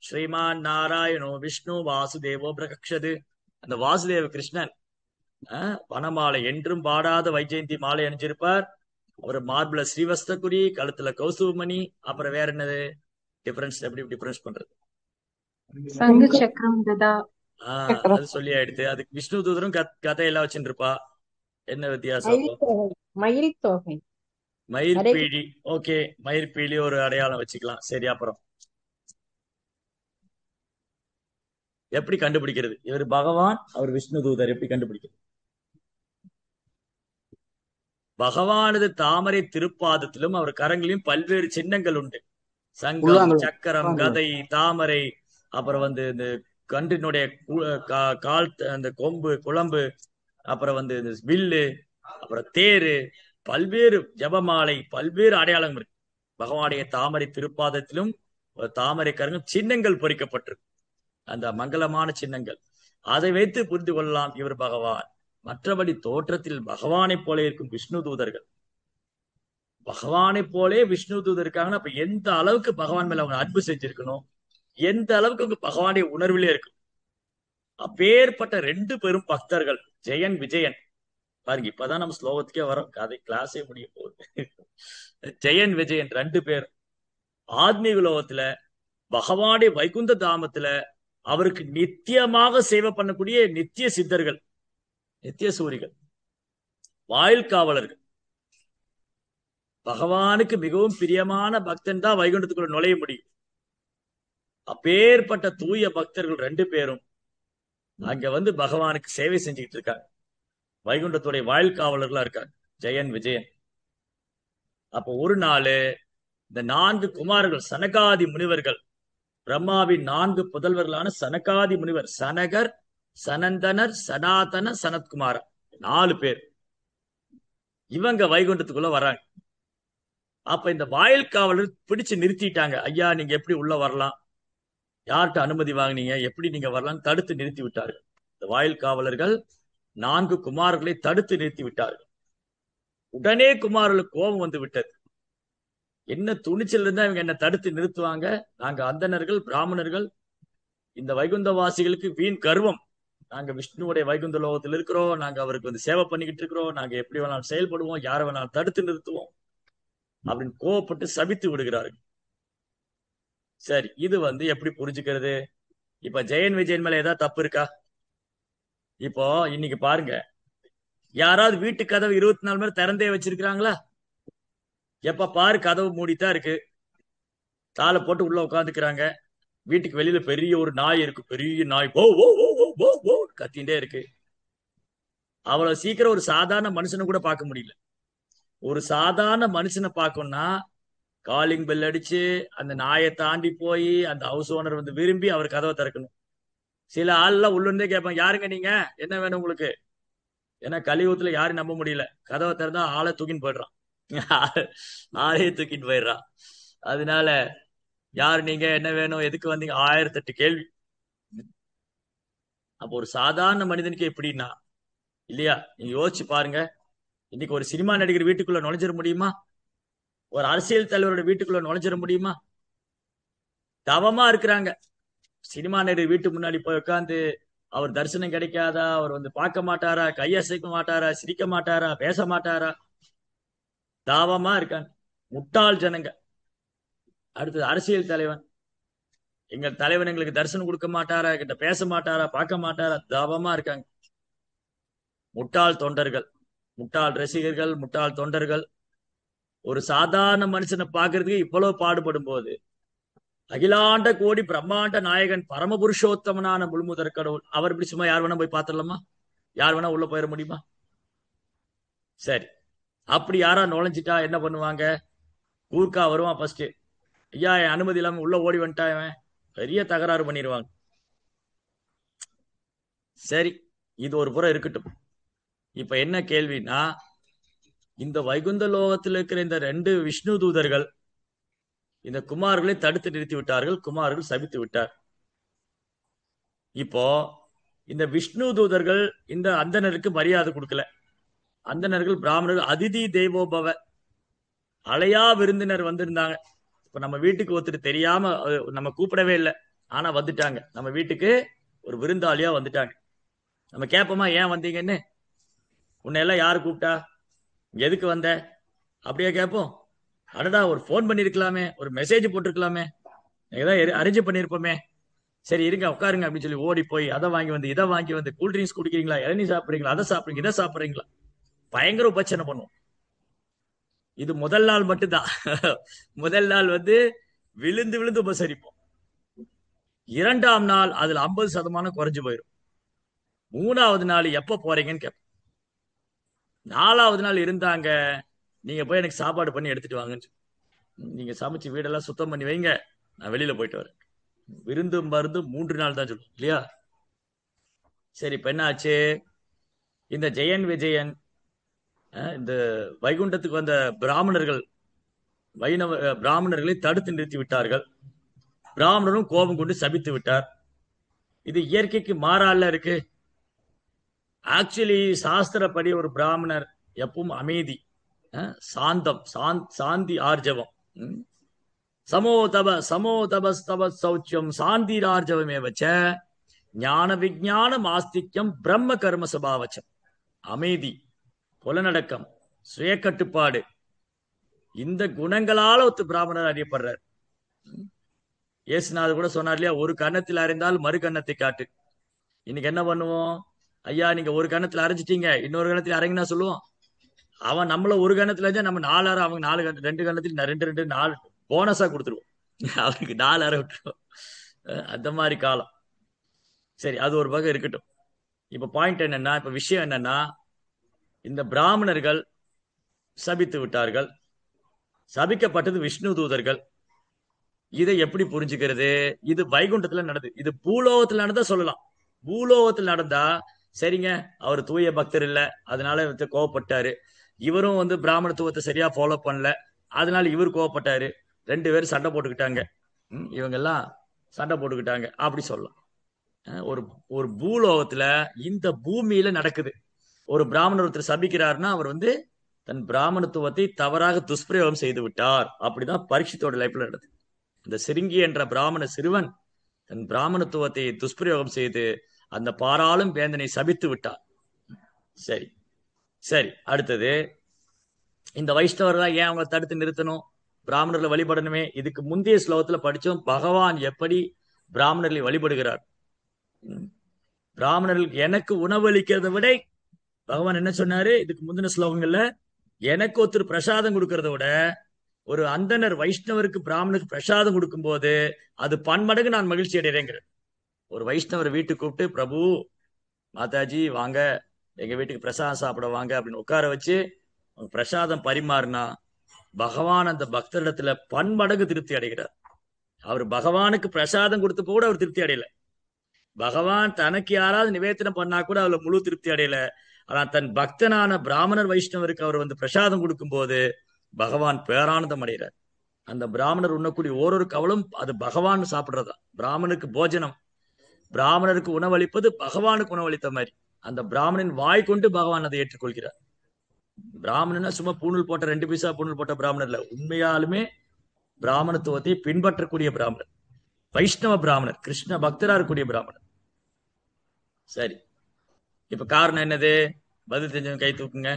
ஸ்ரீமான் நாராயணோ விஷ்ணு வாசுதேவோ பிரகக்ஷது. அந்த வாசுதேவ கிருஷ்ணன் வனமாலை, என்றும் வாடாத வைஜெயந்தி மாலை அணிஞ்சிருப்பார். அவர் மார்புல ஸ்ரீவஸ்தகுரி, கழுத்துல கௌசுபமணி. அப்புறம் வேற என்னது டிஃபரன்ஸ்? எப்படி டிஃபரன்ஸ் பண்றது? சங்கு சக்கரம் கதா. அது சொல்லி ஆயிடுத்து. அதுக்கு விஷ்ணு தூதரும் கதையெல்லாம் வச்சுட்டு இருப்பா. என்ன வித்தியாசம்? மயில் தொகை, மயிர்பீழி. ஓகே, மயிர்பீழி ஒரு அடையாளம் வச்சுக்கலாம். சரி, அப்புறம் எப்படி கண்டுபிடிக்கிறது? இவர் பகவான், அவர் விஷ்ணு தூதர். எப்படி கண்டுபிடிக்கிறது? பகவானது தாமரை திருப்பாதத்திலும் அவர் கரங்களிலும் பல்வேறு சின்னங்கள் உண்டு. சங்கம், சக்கரம், கதை, தாமரை. அப்புறம் இந்த கன்றினுடைய கால், அந்த கொம்பு, குழம்பு. அப்புறம் இந்த வில்லு, அப்புறம் தேரு, பல்வேறு ஜபமாலை, பல்வேறு அடையாளங்கள் இருக்கு. பகவானுடைய தாமரை திருப்பாதத்திலும் தாமரை கரங்கள் சின்னங்கள் பொறிக்கப்பட்டிருக்கு, அந்த மங்களமான சின்னங்கள். அதை வைத்து புரிந்து கொள்ளலாம் இவர் பகவான். மற்றபடி தோற்றத்தில் பகவானை போல இருக்கும் விஷ்ணு தூதர்கள், பகவானை போலே விஷ்ணு தூதர் இருக்காங்கன்னா அப்ப எந்த அளவுக்கு பகவான் மேல அவங்க அன்பு செஞ்சிருக்கணும், எந்த அளவுக்கு அவங்க பகவானுடைய உணர்விலே இருக்கும். அப்பேற்பட்ட 2 பெரும் பக்தர்கள், ஜெயன் விஜயன். பாருங்க, இப்பதான் நம்ம ஸ்லோகத்துக்கே வரோம், கதை கிளாஸே முடிய போகுது. ஜெயன் விஜயன் 2 பேர் ஆத்மீக லோகத்துல பகவானுடைய வைகுந்த தாமத்துல அவருக்கு நித்தியமாக சேவை பண்ணக்கூடிய நித்திய சித்தர்கள், நித்திய சூரிகள், வாயில் காவலர்கள். பகவானுக்கு மிகவும் பிரியமான பக்தன் தான் வைகுண்டத்துக்குள்ள நுழைய முடியும். அப்பேற்பட்ட தூய பக்தர்கள் 2 பேரும் அங்க வந்து பகவானுக்கு சேவை செஞ்சுக்கிட்டு இருக்காங்க. வைகுண்டத்துடைய வாயில் காவலர்களா இருக்காங்க ஜெயன் விஜயன். அப்போ ஒரு நாள் இந்த 4 குமாரர்கள், சனகாதி முனிவர்கள், பிரம்மாவின் 4 புதல்வர்களான சனகாதி முனிவர், சனகர், சனந்தனர், சனாதன, சனத்குமார, 4 பேர் இவங்க வைகுண்டத்துக்குள்ள வராங்க. அப்ப இந்த வாயில் காவலர் பிடிச்சு நிறுத்திட்டாங்க. ஐயா, நீங்க எப்படி உள்ள வரலாம், யார்கிட்ட அனுமதி வாங்கினீங்க, எப்படி நீங்க வரலாம் தடுத்து நிறுத்தி விட்டார்கள். இந்த வாயில் காவலர்கள் 4 குமாரர்களை தடுத்து நிறுத்தி விட்டார்கள். உடனே குமாரர்களுக்கு கோபம் வந்து விட்டது. என்ன துணிச்சல் இருந்தா இவங்க என்ன தடுத்து நிறுத்துவாங்க? நாங்க அந்தணர்கள், பிராமணர்கள், இந்த வைகுந்தவாசிகளுக்கு வீண் கர்வம். நாங்க விஷ்ணுவுடைய வைகுந்த லோகத்தில் இருக்கிறோம், நாங்க அவருக்கு வந்து சேவை பண்ணிக்கிட்டு இருக்கிறோம், நாங்க எப்படி வேணாலும் செயல்படுவோம், யாரை வேணாலும் தடுத்து நிறுத்துவோம் அப்படின்னு கோவப்பட்டு சபித்து விடுகிறார்கள். சரி, இது வந்து எப்படி புரிஞ்சுக்கிறது? இப்ப ஜெயன் விஜயன் மேல ஏதாவது தப்பு இருக்கா? இப்போ இன்னைக்கு பாருங்க, யாராவது வீட்டு கதவு 24 மணி நேரம் திறந்தே வச்சிருக்கிறாங்களா? எப்ப பாரு கதவு மூடித்தான் இருக்கு, தாளை போட்டு உள்ள உட்காந்துக்கிறாங்க. வீட்டுக்கு வெளியில பெரிய ஒரு நாய் இருக்கு, பெரிய நாய் ஓ ஓ ஓ ஓ ஓ ஓ கத்திண்டே இருக்கு. அவ்வளவு சீக்கிரம் ஒரு சாதாரண மனுஷனை கூட பார்க்க முடியல. ஒரு சாதாரண மனுஷனை பார்க்கணும்னா காலிங் பெல் அடிச்சு அந்த நாயை தாண்டி போய் அந்த ஹவுஸ் ஓனர் வந்து விரும்பி அவர் கதவை திறக்கணும். சில ஆள்லாம் உள்ளே கேட்பாங்க, யாருங்க நீங்க, என்ன வேணும் உங்களுக்கு? ஏன்னா கலியுகத்துல யாரும் நம்ப முடியல, கதவை திறந்தா ஆளை தூக்கின்னு போயிடுறான், ஆளையே தூக்கிட்டு போயிடுறான். அதனால யாரு நீங்க, என்ன வேணும், எதுக்கு வந்தீங்க, 1008 கேள்வி. அப்போ ஒரு சாதாரண மனிதனுக்கு எப்படின்னா இல்லையா? நீங்க யோசிச்சு பாருங்க. இன்னைக்கு ஒரு சினிமா நடிகர் வீட்டுக்குள்ள நுழைஞ்சிட முடியுமா? ஒரு அரசியல் தலைவரோட வீட்டுக்குள்ள நுழைஞ்சிட முடியுமா? தவமா இருக்கிறாங்க. சினிமா நடிகர் வீட்டு முன்னாடி போய் உட்காந்து அவர் தரிசனம் கிடைக்காதா, அவர் வந்து பார்க்க மாட்டாரா, கையசைக்க மாட்டாரா, சிரிக்க மாட்டாரா, பேச மாட்டாரா? தாவமா இருக்காங்க, முட்டாள் ஜனங்க. அடுத்தது அரசியல் தலைவன், எங்கள் தலைவன் எங்களுக்கு தரிசனம் கொடுக்க மாட்டாரா, கிட்ட பேச மாட்டாரா, பார்க்க மாட்டாரா, தாவமா இருக்காங்க. முட்டாள் தொண்டர்கள், முட்டாள் ரசிகர்கள், முட்டாள் தொண்டர்கள். ஒரு சாதாரண மனுஷனை பார்க்கறதுக்கு இவ்வளவு பாடுபடும் போது அகிலாண்ட கோடி பிரம்மாண்ட நாயகன் பரமபுருஷோத்தமனான முழுமுதற் கடவுள் அவர் இப்படி சும்மா யார் வேணா போய் பார்த்துடலாமா? யார் வேணா உள்ள போயிட முடியுமா? சரி, அப்படி யாரா நுழைஞ்சிட்டா என்ன பண்ணுவாங்க? கூர்க்கா வருவான் ஃபர்ஸ்ட். ஐயா, என் அனுமதி இல்லாம உள்ள ஓடி வந்துட்டான், பெரிய தகராறு பண்ணிடுவாங்க. சரி, இது ஒரு புறம் இருக்கட்டும். இப்ப என்ன கேள்வினா, இந்த வைகுந்த லோகத்தில் இருக்கிற இந்த 2 விஷ்ணு தூதர்கள் இந்த குமார்களை தடுத்து நிறுத்தி விட்டார்கள். குமார்கள் சபித்து விட்டார். இப்போ இந்த விஷ்ணு தூதர்கள் இந்த அந்தணருக்கு மரியாதை கொடுக்கல. அந்தணர்கள் பிராமணர்கள் அதிதி தெய்வோபவ, அழையா விருந்தினர் வந்திருந்தாங்க. இப்ப நம்ம வீட்டுக்கு ஒருத்தர் தெரியாம நம்ம கூப்பிடவே இல்லை, ஆனா வந்துட்டாங்க. நம்ம வீட்டுக்கு ஒரு விருந்தாளியா வந்துட்டாங்க. நம்ம கேட்போமா, ஏன் வந்தீங்கன்னு? உன்னை எல்லாம் யாரு கூப்பிட்டா, எதுக்கு வந்த அப்படியே கேட்போம்? அடடா, ஒரு போன் பண்ணிருக்கலாமே, ஒரு மெசேஜ் போட்டிருக்கலாமே, ஏதாவது அரேஞ்ச் பண்ணிருப்போமே. சரி இருங்க உட்காருங்க அப்படின்னு சொல்லி ஓடி போய் அதை வாங்கி வந்து இதை வாங்கி வந்து, கூல்ட்ரிங்க்ஸ் குடிக்கிறீங்களா, இளநீ சாப்பிடுறீங்களா, அதை சாப்பிடுறீங்க, இதை சாப்பிடுறீங்களா, பயங்கர உபச்சனை பண்ணுவோம். இது முதல் நாள் மட்டும்தான். முதல் நாள் வந்து விழுந்து விழுந்து உபசரிப்போம். 2ஆம் நாள் அதுல 50% குறைஞ்சு போயிடும். 3ஆவது நாள் எப்ப போறீங்கன்னு கேட்போம். 4ஆவது நாள் இருந்தாங்க, நீங்க போய் எனக்கு சாப்பாடு பண்ணி எடுத்துட்டு வாங்கன்னு. நீங்க சமைச்சு வீடெல்லாம் சுத்தம் பண்ணி வைங்க, நான் வெளியில போயிட்டு வரேன். விருந்து மருந்து 3 நாள் தான் சொல்லுவோம் இல்லையா? சரி, இப்ப என்ன ஆச்சு? இந்த ஜெயன் விஜயன் இந்த வைகுண்டத்துக்கு வந்த பிராமணர்களை தடுத்து நிறுத்தி விட்டார்கள். பிராமணரும் கோபம் கொண்டு சபித்து விட்டார். இது இயற்கைக்கு மாறால இருக்கு. ஆக்சுவலி சாஸ்திரப்படி ஒரு பிராமணர் எப்பவும் அமைதி, சாந்தம், சாந்தி ஆர்ஜவம், சமோதபஸ்தப சௌச்சியம் சாந்திரார்ஜவமே வச்ச ஞான விஜானம் ஆஸ்திக்யம் பிரம்ம கர்ம சபாவச்சம். அமைதி, புலனடக்கம், சுய கட்டுப்பாடு, இந்த குணங்களால ஒருத்தர் பிராமணர் அறியப்படுறார். இயேசுநாதர் கூட சொன்னார் இல்லையா, ஒரு கன்னத்தில் அறிந்தால் மறு கன்னத்தை காட்டு. இன்னைக்கு என்ன பண்ணுவோம், ஐயா நீங்க ஒரு கன்னத்துல அரைஞ்சிட்டீங்க, இன்னொரு கன்னத்துல அரைங்கன்னா சொல்லுவோம். அவன் நம்மள ஒரு கன்னத்துல அரைஞ்சா நம்ம 4 அரை, அவங்க 4 கண்ணு, 2 கன்னத்துல 2 4 போனஸா கொடுத்துருவோம். அவனுக்கு 4 அரை விட்டுருவோம். அந்த மாதிரி காலம். சரி, அது ஒரு வகை இருக்கட்டும். இப்ப பாயிண்ட் என்னன்னா, இப்ப விஷயம் என்னன்னா, இந்த பிராமணர்கள் சபித்து விட்டார்கள். சபிக்கப்பட்டது விஷ்ணு தூதர்கள். இதை எப்படி புரிஞ்சுக்கிறது? இது வைகுண்டத்துல நடந்தது, இது பூலோகத்துல நடந்தா சொல்லலாம். பூலோகத்தில் நடந்தா சரிங்க, அவர் தூய பக்தர் இல்ல, அதனால கோவப்பட்டாரு. இவரும் பிராமணத்துவத்தை சரியா ஃபாலோ பண்ணல, அதனால இவர் கோவப்பட்டாரு. 2 பேரும் சண்டை போட்டுக்கிட்டாங்க. இவங்க எல்லாம் சண்டை போட்டுக்கிட்டாங்க அப்படி சொல்லலாம். ஒரு ஒரு பூலோகத்துல இந்த பூமியில நடக்குது. ஒரு பிராமணர் ஒருத்தர் சபிக்கிறாருன்னா அவர் தன் பிராமணத்துவத்தை தவறாக துஷ்பிரயோகம் செய்து விட்டார். அப்படிதான் பரீட்சித்தோட லைஃப்ல நடந்தது. இந்த சிருங்கி என்ற பிராமண சிறுவன் தன் பிராமணத்துவத்தை துஷ்பிரயோகம் செய்து அந்த பாராளும் வேந்தனை சபித்து விட்டார். சரி சரி, அடுத்தது இந்த வைஷ்ணவர்கள் ஏன் அவங்க தடுத்து நிறுத்தணும்? பிராமணர்களை வழிபடணுமே. இதுக்கு முந்தைய ஸ்லோகத்துல படிச்சோம், பகவான் எப்படி பிராமணர்களை வழிபடுகிறார். பிராமணர்களுக்கு எனக்கு உணவளிக்கிறத விட பகவான் என்ன சொன்னாரு இதுக்கு முந்தின ஸ்லோகங்கள்ல, எனக்கு ஒருத்தர் பிரசாதம் கொடுக்கறத விட ஒரு அந்தனர் வைஷ்ணவருக்கு பிராமணருக்கு பிரசாதம் கொடுக்கும் போது அது பன்மடங்கு நான் மகிழ்ச்சி அடைகிறேங்கிறேன். ஒரு வைஷ்ணவர் வீட்டுக்கு கூப்பிட்டு, பிரபு மாதாஜி வாங்க எங்க வீட்டுக்கு பிரசாதம் சாப்பிட வாங்க அப்படின்னு உட்கார வச்சு பிரசாதம் பரிமாறினா பகவான் அந்த பக்தரிடத்துல பன்மடங்கு திருப்தி அடைகிறார். அவர் பகவானுக்கு பிரசாதம் கொடுத்த கூட அவர் திருப்தி அடையல. பகவான் தனக்கு யாராவது நிவேதனம் பண்ணா கூட அவளை முழு திருப்தி அடையல. ஆனா தன் பக்தனான பிராமணர் வைஷ்ணவருக்கு அவர் பிரசாதம் கொடுக்கும் போது பகவான் பேரானந்தம் அடைகிறார். அந்த பிராமணர் உண்ணக்கூடிய ஓரொரு கவலும் அது பகவான் சாப்பிடுறதா. பிராமணனுக்கு போஜனம், பிராமணருக்கு உணவளிப்பது பகவானுக்கு உணவளித்த மாதிரி. அந்த பிராமணன் வாய் கொண்டு பகவான் அதை ஏற்றுக்கொள்கிறார். பிராமணனா சும்மா பூணூல் போட்ட 2 பைசா பூணூல் போட்ட பிராமணர் இல்ல, உண்மையாலுமே பிராமணத்துவத்தை பின்பற்றக்கூடிய பிராமணர், வைஷ்ணவ பிராமணர், கிருஷ்ண பக்தரா இருக்கக்கூடிய பிராமணர். சரி, இப்ப காரணம் என்னது? பதில் தெரிஞ்சவங்க கை தூக்குங்க.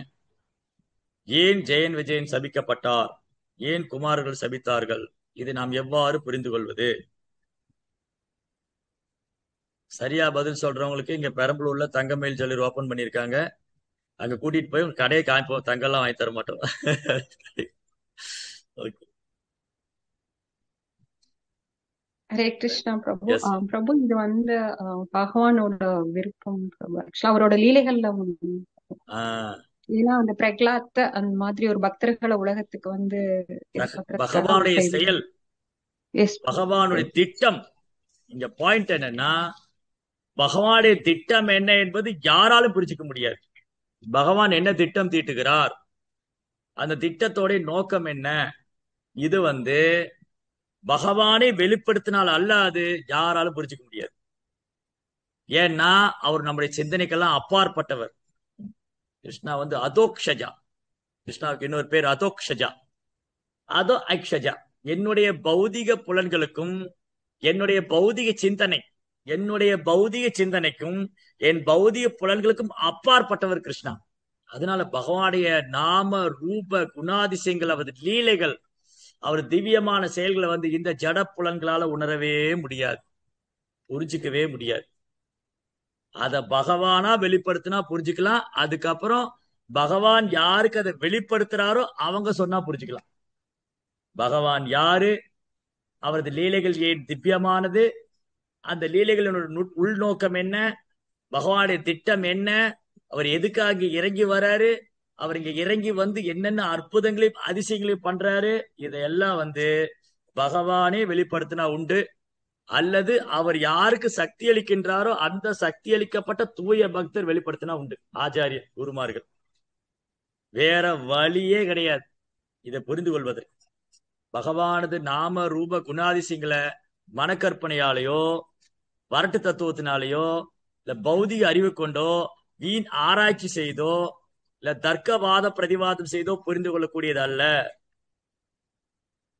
ஏன் ஜெயன் விஜயன் சபிக்கப்பட்டார்? ஏன் குமாரர்கள் சபித்தார்கள்? இதை நாம் எவ்வாறு புரிந்து கொள்வது? சரியா பதில் சொல்றவங்களுக்கு இங்க பெரம்பலூர்ல தங்கமயில் ஜுவல்லரி ஓபன் பண்ணிருக்காங்க. அங்க கூட்டிட்டு போய் உங்க கடையை காமிப்போம், தங்கெல்லாம் வாங்கி தர மாட்டோம். ஹரே கிருஷ்ணா பிரபு. பிரபு இது பகவானோட விருப்பம் பிரபு. ஆக்சுவலா அவரோட லீலைகள்ல ஏன்னா அந்த பிரகலாத் அந்த மாதிரி ஒரு பக்தர்களை உலகத்துக்கு பகவானுடைய செயல், பகவானுடைய திட்டம். இங்க பாயிண்ட் என்னன்னா, பகவானுடைய திட்டம் என்ன என்பது யாராலும் புரிஞ்சுக்க முடியாது. பகவான் என்ன திட்டம் தீட்டுகிறார், அந்த திட்டத்தோட நோக்கம் என்ன, இது பகவானை வெளிப்படுத்தினால் அல்லாது யாராலும் புரிஞ்சுக்க முடியாது. ஏன்னா அவர் நம்முடைய சிந்தனைக்கெல்லாம் அப்பாற்பட்டவர். கிருஷ்ணா அதோக்ஷஜா. கிருஷ்ணாவுக்கு இன்னொரு பேர் அதோக்ஷஜா, அதோ ஐக்ஷஜா. என்னுடைய பௌதிக புலன்களுக்கும் என்னுடைய பௌதிக சிந்தனை, என்னுடைய பௌதிக சிந்தனைக்கும் என் பௌதிக புலன்களுக்கும் அப்பாற்பட்டவர் கிருஷ்ணா. அதனால பகவானுடைய நாம ரூப குணாதிசயங்கள், அவரது லீலைகள், அவர் திவ்யமான செயல்களை இந்த ஜட புலன்களால உணரவே முடியாது, புரிஞ்சுக்கவே முடியாது. அத பகவானா வெளிப்படுத்தினா புரிஞ்சுக்கலாம். அதுக்கப்புறம் பகவான் யாருக்கு அதை வெளிப்படுத்துறாரோ அவங்க சொன்னா புரிஞ்சுக்கலாம். பகவான் யாரு, அவரது லீலைகள் ஏன் திவ்யமானது, அந்த லீலைகளோட உள்நோக்கம் என்ன, பகவானுடைய திட்டம் என்ன, அவர் எதுக்காக இறங்கி வராரு, அவர் இங்க இறங்கி என்னென்ன அற்புதங்களையும் அதிசயங்களையும் பண்றாரு, இதையெல்லாம் பகவானே வெளிப்படுத்தினா உண்டு. அல்லது அவர் யாருக்கு சக்தி அளிக்கின்றாரோ அந்த சக்தி அளிக்கப்பட்ட தூய பக்தர் வெளிப்படுத்தினா உண்டு, ஆச்சாரிய குருமார்கள். வேற வழியே கிடையாது இதை புரிந்து கொள்வது. பகவானது நாம ரூப குணாதிசயங்களை மனக்கற்பனையாலேயோ வரட்டு தத்துவத்தினாலேயோ இல்ல பௌதிக அறிவு கொண்டோ வீண் ஆராய்ச்சி செய்தோ இல்ல தர்க்கவாத பிரதிவாதம் செய்தோ புரிந்து கொள்ளக்கூடியது அல்ல.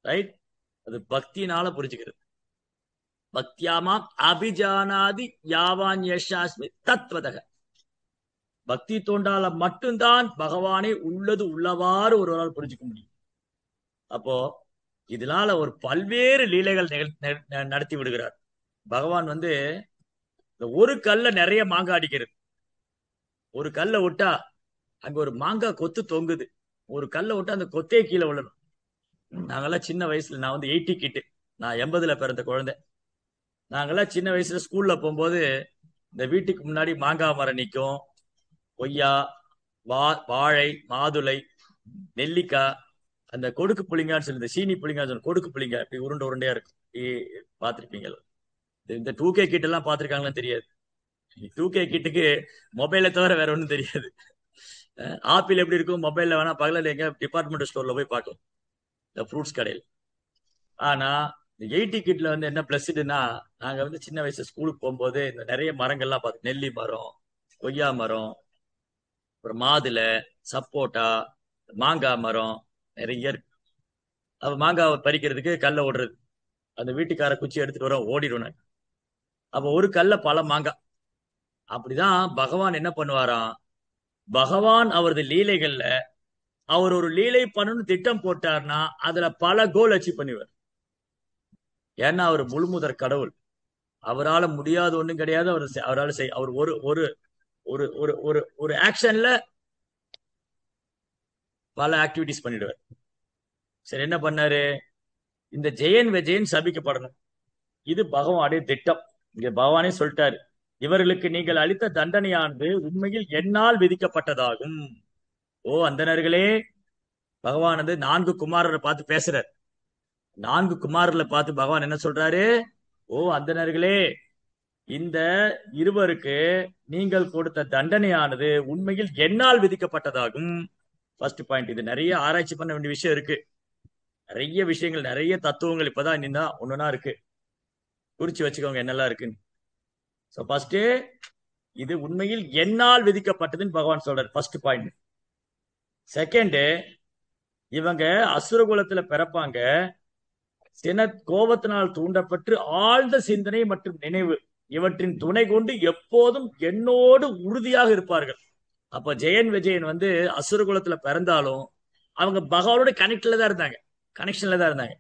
ரைட்? அது பக்தியினால புரிஞ்சுக்கிறது. பக்தியாமாம் அபிஜானாதி யாவான் யஷாஸ்மி தத்வதக. பக்தி தோண்டால மட்டும்தான் பகவானை உள்ளது உள்ளவாறு ஒருவரால் புரிஞ்சுக்க முடியும். அப்போ இதனால ஒரு பல்வேறு லீலைகள் நடத்தி விடுகிறார் பகவான். வந்து இந்த ஒரு கல்ல நிறைய மாங்காய் அடிக்கிறது. ஒரு கல்லை விட்டா அங்க ஒரு மாங்காய் கொத்து தொங்குது. ஒரு கல்லை விட்டா அந்த கொத்தே கீழே விழணும். நாங்கெல்லாம் சின்ன வயசுல, நான் வந்து 80 கிட்டு, நான் 80ல பிறந்த குழந்தை. நாங்கெல்லாம் சின்ன வயசுல ஸ்கூல்ல போகும்போது இந்த வீட்டுக்கு முன்னாடி மாங்காய் மரம் நிற்கும். கொய்யா, வாழை, மாதுளை, நெல்லிக்காய், அந்த கொடுக்கு புளிங்கான்னு சொல்லி, சீனி புளிங்கான்னு சொல்லி கொடுக்கு புளிங்க இப்படி உருண்டை உருண்டையா இருக்கும். பார்த்துருப்பீங்களா? இந்த 2K கிட் எல்லாம் பார்த்துருக்காங்களான்னு தெரியாது. 2K கிட்டுக்கு மொபைலை தவிர வேற ஒன்றும் தெரியாது. ஆப்பிள் எப்படி இருக்கும் மொபைல்ல வேணா பகலில் எங்க டிபார்ட்மெண்ட் ஸ்டோர்ல போய் பார்க்கலாம், இந்த ஃப்ரூட்ஸ் கடையில். ஆனா இந்த 80 கிட்ல வந்து என்ன பிளஸ்டுன்னா, நாங்க வந்து சின்ன வயசு ஸ்கூலுக்கு போகும்போது இந்த நிறைய மரங்கள்லாம் பார்த்தோம். நெல்லி மரம், கொய்யா மரம், அப்புறம் மாதுளை, சப்போட்டா, மாங்காய் மரம் நிறைய இருக்கு. அப்ப மாங்காவை பறிக்கிறதுக்கு கல்லை ஓடுறது, அந்த வீட்டுக்கார குச்சி எடுத்துட்டு வரோம், ஓடிடுவேன். அப்ப ஒரு கல்ல பல மாங்காய். அப்படிதான் பகவான் என்ன பண்ணுவாராம், பகவான் அவரது லீலைகள்ல அவர் ஒரு லீலை பண்ணணும்னு திட்டம் போட்டார்னா அதுல பல கோல் அச்சீவ் பண்ணுவார். ஏன்னா அவர் முழுமுதற் கடவுள். அவரால் முடியாத ஒண்ணும் கிடையாது. அவரால் அவர் ஒரு ஒரு ஒரு ஒரு ஒரு ஒரு ஆக்ஷன்ல பல ஆக்டிவிட்டிஸ் பண்ணிடுவார். சரி, என்ன பண்ணாரு, இந்த ஜெயன் விஜயன் சபிக்கப்படணும். இது பகவானுடைய திட்டம். இங்க பகவானே சொல்லிட்டாரு, இவர்களுக்கு நீங்கள் அளித்த தண்டனையானது உண்மையில் என்னால் விதிக்கப்பட்டதாகும். ஓ அந்தணர்களே, பகவானது 4 குமாரரை பார்த்து பேசுறார். 4 குமாரர்களை பார்த்து பகவான் என்ன சொல்றாரு, ஓ அந்தணர்களே, இந்த இருவருக்கு நீங்கள் கொடுத்த தண்டனையானது உண்மையில் என்னால் விதிக்கப்பட்டதாகும். First point. இது நிறைய ஆராய்ச்சி பண்ண வேண்டிய விஷயம் இருக்கு. நிறைய விஷயங்கள், நிறைய தத்துவங்கள் இப்பதான் இன்னும் ஒண்ணுனா இருக்கு. குறிச்சு வச்சுக்கோங்க என்னெல்லாம் இருக்குன்னு. ஸோ ஃபர்ஸ்ட், இது உண்மையில் என்னால் விதிக்கப்பட்டதுன்னு பகவான் சொல்றாரு, ஃபர்ஸ்ட் பாயிண்ட். செகண்ட், இவங்க அசுரகுலத்துல பிறப்பாங்க. கோபத்தினால் தூண்டப்பட்டு ஆழ்ந்த சிந்தனை மற்றும் நினைவு இவற்றின் துணை கொண்டு எப்போதும் என்னோடு உறுதியாக இருப்பார்கள். அப்ப ஜெயன் விஜயன் வந்து அசுரகுலத்துல பிறந்தாலும் அவங்க பகவானோட கனெக்ஷன்ல தான் இருந்தாங்க.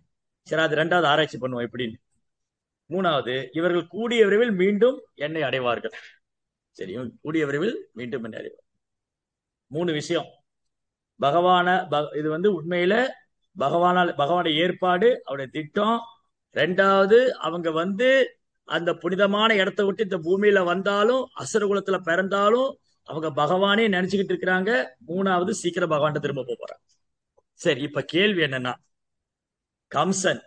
சரி, அது 2வது ஆராய்ச்சி பண்ணுவோம் எப்படின்னு. 3வது, இவர்கள் கூடிய விரைவில் மீண்டும் என்னை அடைவார்கள். சரி, இவங்க கூடிய விரைவில் மீண்டும் என்னை அடைவார்கள். 3 விஷயம். இது வந்து உண்மையில பகவானுடைய ஏற்பாடு, அவருடைய திட்டம். 2வது, அவங்க வந்து அந்த புனிதமான இடத்தை விட்டு இந்த பூமியில வந்தாலும், அசுரகுலத்துல பிறந்தாலும் அவங்க பகவானே நினைச்சுக்கிட்டு இருக்கிறாங்க. 3வது, சீக்கிரம் பகவான் திரும்ப போறாங்க. சரி, இப்ப கேள்வி என்னன்னா, கம்சன்,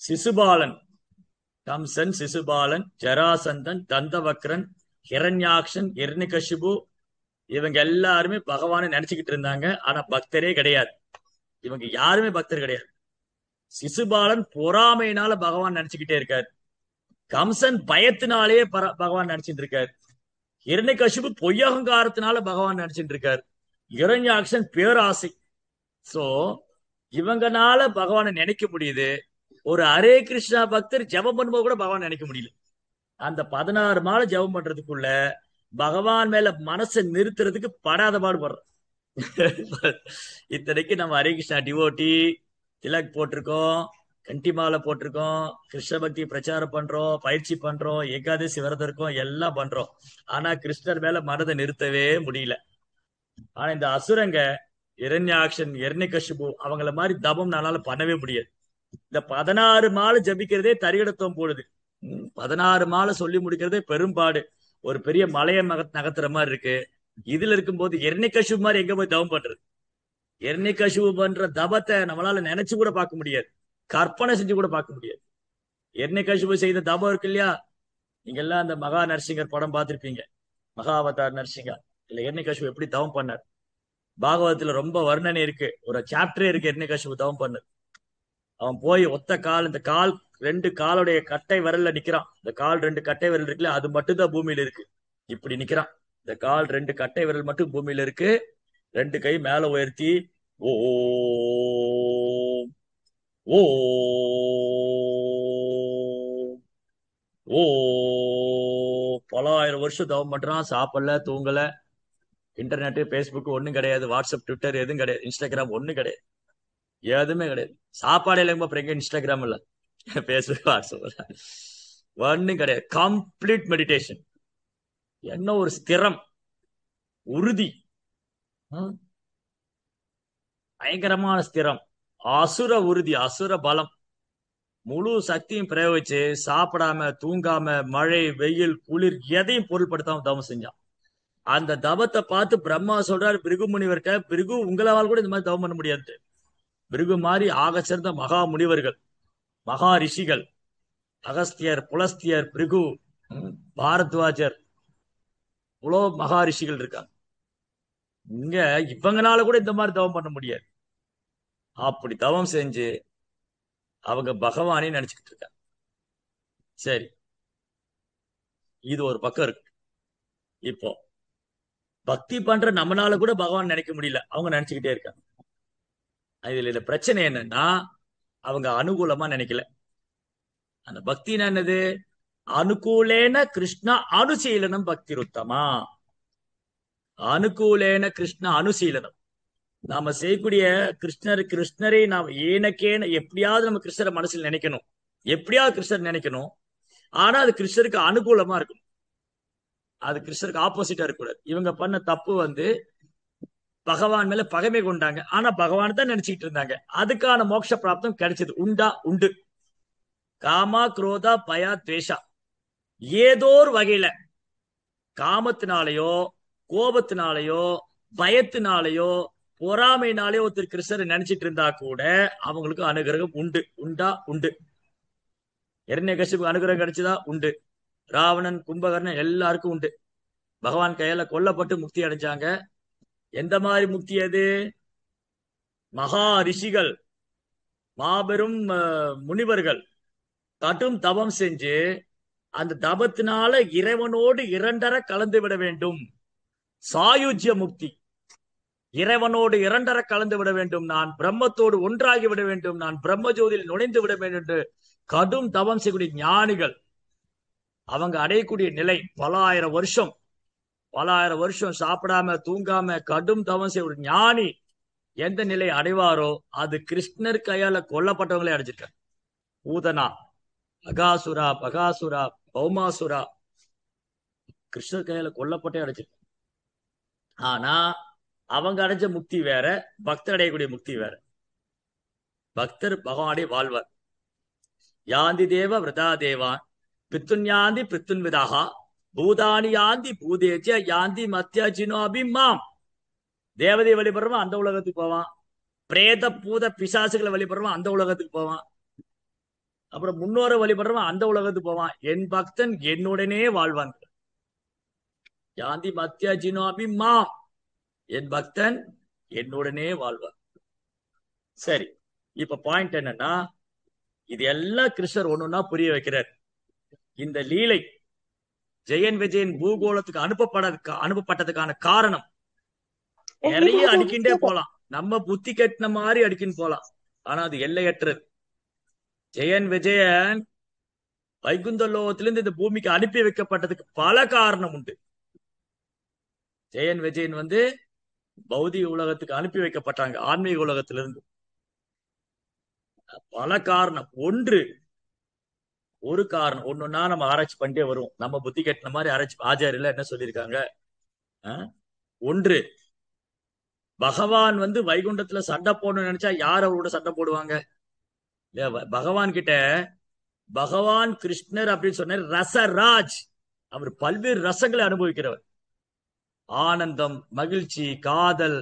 சிசுபாலன், ஜராசந்தன், தந்தவக்ரன், ஹிரண்யாக்ஷன், ஹிரண்யகசிபு, இவங்க எல்லாருமே பகவானை நினைச்சுக்கிட்டு இருந்தாங்க. ஆனா பக்தரே கிடையாது. இவங்க யாருமே பக்தர் கிடையாது. சிசுபாலன் பொறாமையினால பகவான் நினைச்சுக்கிட்டே இருக்காரு. கம்சன் பயத்தினாலேயே பகவான் நினைச்சிட்டு இருக்காரு. ஹிரண்யகசிபு பொய்யகங்காரத்தினால பகவான் நினைச்சிட்டு இருக்காரு. ஹிரண்யாக்ஷன் பேராசை. சோ இவங்கனால பகவானை நினைக்க முடியுது. ஒரு ஹரே கிருஷ்ணா பக்தர் ஜெபம் பண்ணும்போது கூட பகவான் நினைக்க முடியல. அந்த 16 மாலை ஜெபம் பண்றதுக்குள்ள பகவான் மேல மனசை நிறுத்துறதுக்கு படாத பாடுபடுறோம். இத்தனைக்கு நம்ம ஹரே கிருஷ்ணா டிவோட்டி, திலக் போட்டிருக்கோம், கண்டி மாலை போட்டிருக்கோம், கிருஷ்ண பக்தி பிரச்சாரம் பண்றோம், பயிற்சி பண்றோம், ஏகாதசி விரதம் இருக்கோம், எல்லாம் பண்றோம். ஆனா கிருஷ்ணர் மேல மனதை நிறுத்தவே முடியல. ஆனா இந்த அசுரங்க, ஹிரண்யாக்ஷன், ஹிரண்யகசிபு, அவங்கள மாதிரி தபம் நாளால பண்ணவே முடியாது. இந்த 16 மாலை ஜபிக்கிறதே தரிகடத்துவம் போடுது. 16 மாலை சொல்லி முடிக்கிறதே பெரும்பாடு. ஒரு பெரிய மலையை நகர்த்துற மாதிரி இருக்கு. இதுல இருக்கும்போது ஹிரண்யகசிபு மாதிரி எங்க போய் தவம் பண்றது? ஹிரண்யகசிபு பண்ற தபத்தை நம்மளால நினைச்சு கூட பார்க்க முடியாது, கற்பனை செஞ்சு கூட பார்க்க முடியாது. ஹிரண்யகசிபு செய்த தபம் இருக்கு இல்லையா, நீங்க எல்லாம் அந்த மகா நரசிங்கர் படம் பார்த்திருப்பீங்க, மகாவதார் நரசிங்கா. இல்ல ஹிரண்யகசிபு எப்படி தவம் பண்ணார், பாகவதத்துல ரொம்ப வர்ணனை இருக்கு, ஒரு சாப்டரே இருக்கு ஹிரண்யகசிபு தவம் பண்ணது. அவன் போய் ஒத்த கால், இந்த கால் 2 காலுடைய கட்டை விரல்ல நிக்கிறான். இந்த கால் 2 கட்டை விரல் இருக்குல்ல, அது மட்டும் தான் பூமியில இருக்கு. இப்படி நிக்கிறான். இந்த கால் 2 கட்டை விரல் மட்டும் பூமியில இருக்கு. 2 கை மேல உயர்த்தி ஓ ஓ ஓ பல ஆயிரம் வருஷம் தவம் பண்றான். சாப்பிடல, தூங்கல. இன்டர்நெட், பேஸ்புக் ஒண்ணும் கிடையாது, வாட்ஸ்அப், ட்விட்டர் எதுவும் கிடையாது, இன்ஸ்டாகிராம் ஒண்ணும் கிடையாது, எதுவுமே கிடையாது. சாப்பாடு இல்லைங்க அப்புறம் எங்க இன்ஸ்டாகிராம் இல்ல, பேஸ்புக், வாட்ஸ்அப் ஒண்ணும் கிடையாது. Complete meditation. என்ன ஒரு ஸ்திரம், உறுதி, பயங்கரமான ஸ்திரம், அசுர உறுதி, அசுர பலம், முழு சக்தியும் பிரயோகிச்சு சாப்பிடாம தூங்காம மழை வெயில் குளிர் எதையும் பொருட்படுத்தாம தவம் செஞ்சான். அந்த தவத்தை பார்த்து பிரம்மா சொல்றாரு பிருகு முனிவர்கிட்ட, பிருகு உங்களால் கூட இந்த மாதிரி தவம் பண்ண முடியாது. பிருகு மாதிரி ஆக சிறந்த மகா முனிவர்கள், மகா ரிஷிகள், அகஸ்தியர், புலஸ்தியர், பிருகு, பாரத்வாஜர், இவ்வளோ மகா ரிஷிகள் இருக்காங்க. இங்க இவங்கனால கூட இந்த மாதிரி தவம் பண்ண முடியாது. அப்படி தவம் செஞ்சு அவங்க பகவானே நினைச்சுக்கிட்டு இருக்காங்க. சரி, இது ஒரு பக்கம் இருக்கு. இப்போ பக்தி பண்ற நம்மளால கூட பகவான் நினைக்க முடியல, அவங்க நினைச்சுக்கிட்டே இருக்காங்க. இதுல பிரச்சனை என்னன்னா அவங்க அனுகூலமா நினைக்கல. அந்த பக்தினா என்னது? அனுகூலேன கிருஷ்ணா அனுசீலனம் பக்தி ருத்தமா. அனுகூலேன கிருஷ்ண அனுசீலனம், நாம செய்யக்கூடிய கிருஷ்ணரை நாம் ஏனக்கேன எப்படியாவது நம்ம கிருஷ்ணரை மனசில் நினைக்கணும், எப்படியாவது கிருஷ்ணர் நினைக்கணும். ஆனா அது கிருஷ்ணருக்கு அனுகூலமா இருக்கணும், அது கிருஷ்ணருக்கு ஆப்போசிட்டா இருக்கக்கூடாது. இவங்க பண்ண தப்பு பகவான் மேல பகைமை கொண்டாங்க, ஆனா பகவான் தான் நினைச்சுக்கிட்டு இருந்தாங்க. அதுக்கான மோட்ச பிராப்தம் கிடைச்சது. உண்டு. காமா குரோதா பயா துவேஷா, ஏதோ ஒரு வகையில காமத்தினாலேயோ கோபத்தினாலேயோ பயத்தினாலேயோ பொறாமைனாலேயோ ஒருத்தர் கிருஷ்ணரை நினைச்சிட்டு இருந்தா கூட அவங்களுக்கு அனுகிரகம் உண்டு. இரண்யகசிபுக்கு அனுகிரகம் கிடைச்சதா? உண்டு. ராவணன், கும்பகர்ணன் எல்லாருக்கும் உண்டு. பகவான் கையால கொல்லப்பட்டு முக்தி அடைஞ்சாங்க. எந்த மாதிரி முக்தி அது? மகா ரிஷிகள், மாபெரும் முனிவர்கள் கடும் தவம் செஞ்சு அந்த தபத்தினால இறைவனோடு இரண்டர கலந்து விட வேண்டும். சாயுஜ்ய முக்தி, இறைவனோடு இரண்டர கலந்து விட வேண்டும், நான் பிரம்மத்தோடு ஒன்றாகி விட வேண்டும், நான் பிரம்மஜோதியில் நுழைந்து விட வேண்டும் என்று கடும் தவம் செய்யக்கூடிய ஞானிகள், அவங்க அடையக்கூடிய நிலை பல ஆயிரம் வருஷம் சாப்பிடாம தூங்காம கடும் தவம் செய்ய ஞானி எந்த நிலை அடைவாரோ அது கிருஷ்ணர் கையால கொல்லப்பட்டவங்களே அடைஞ்சிருக்காங்க. பூதனா, அகாசுரா, பகாசுரா, பௌமாசுரா கிருஷ்ணர் கையால கொல்லப்பட்டே அடைஞ்சிருக்காங்க. ஆனா அவங்க அடைஞ்ச முக்தி வேற, பக்தர் அடையக்கூடிய முக்தி வேற. பக்தர் பகவானே வாழ்வார். யாந்தி தேவ விரதா தேவான் பித்துன்யாந்தி பித்துன் விதாகா பூதானி யாந்தி பூதேஜ யாந்தி மத்திய ஜினோபிமாம். தேவதை வழிபடுறவன் அந்த உலகத்துக்கு போவான், பிரேத பூத பிசாசுகளை வழிபடுறவன் அந்த உலகத்துக்கு போவான், அப்புறம் முன்னோரை வழிபடுறவன் அந்த உலகத்துக்கு போவான். என் பக்தன் என்னுடனே வாழ்வான். யாந்தி மத்திய ஜினோபிமாம், என் பக்தன் என்னுடனே வாழ்வார். சரி, இப்ப பாயிண்ட் என்னன்னா இது எல்லாம் கிருஷ்ணர் ஒண்ணுன்னா புரிய வைக்கிறார். இந்த லீலை ஜெயன் விஜயன் பூகோளத்துக்கு அனுப்பப்பட்டதுக்கான காரணம் நிறைய அடிக்கின்றே போலாம், நம்ம புத்தி கட்டின மாதிரி அடிக்கின்னு போலாம். ஆனா அது எல்லையற்றது. ஜெயன் விஜயன் வைகுந்த லோகத்திலிருந்து இந்த பூமிக்கு அனுப்பி வைக்கப்பட்டதுக்கு பல காரணம் உண்டு. ஜெயன் விஜயன் பௌதிக உலகத்துக்கு அனுப்பி வைக்கப்பட்டாங்க, ஆன்மீக உலகத்திலிருந்து. பல காரணம். ஒரு காரணம் ஒண்ணுன்னா நம்ம ஆராய்ச்சி பண்ணிட்டே வரும். நம்ம புத்தி கட்டின மாதிரி ஆராய்ச்சி ஆச்சாரியல என்ன சொல்லியிருக்காங்க? ஒன்று, பகவான் வைகுண்டத்துல சண்டை போடணும்னு நினைச்சா யார் அவரோட சண்டை போடுவாங்க? பகவான் கிட்ட பகவான் கிருஷ்ணர் அப்படின்னு சொன்னார் ரசராஜ். அவர் பல்வேறு ரசங்களை அனுபவிக்கிறவர். ஆனந்தம், மகிழ்ச்சி, காதல்,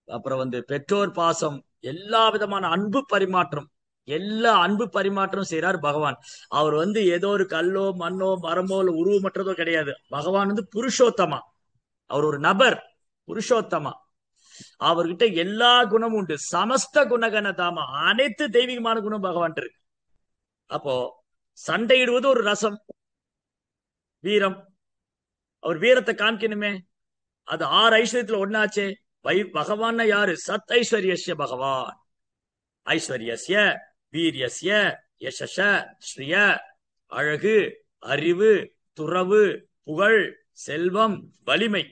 அப்புறம் பெற்றோர் பாசம், எல்லா விதமான அன்பு பரிமாற்றம், எல்லா அன்பு பரிமாற்றம் செய்யறார் பகவான். அவர் ஏதோ ஒரு கல்லோ மண்ணோ மரமோ இல்ல உருவமற்றதோ கிடையாது. பகவான் புருஷோத்தமா, அவர் ஒரு நபர், புருஷோத்தமா. அவர்கிட்ட எல்லா குணமும் உண்டு. சமஸ்த குணகணதாமா, அனைத்து தெய்வீகமான குணம் பகவான் இருக்கு. அப்போ சண்டையிடுவது ஒரு ரசம், வீரம். அவர் வீரத்தை காமிக்கணுமே, அது 6 ஐஸ்வர்யத்துல ஒன்னாச்சே. பகவான் யாரு? சத் ஐஸ்வர்யஸ்ய பகவான். ஐஸ்வர்யஸ்ய வீரியஸ்ய யசஸ ஸ்ரீய, அழகு, அறிவு, துறவு, புகழ், செல்வம், வலிமை,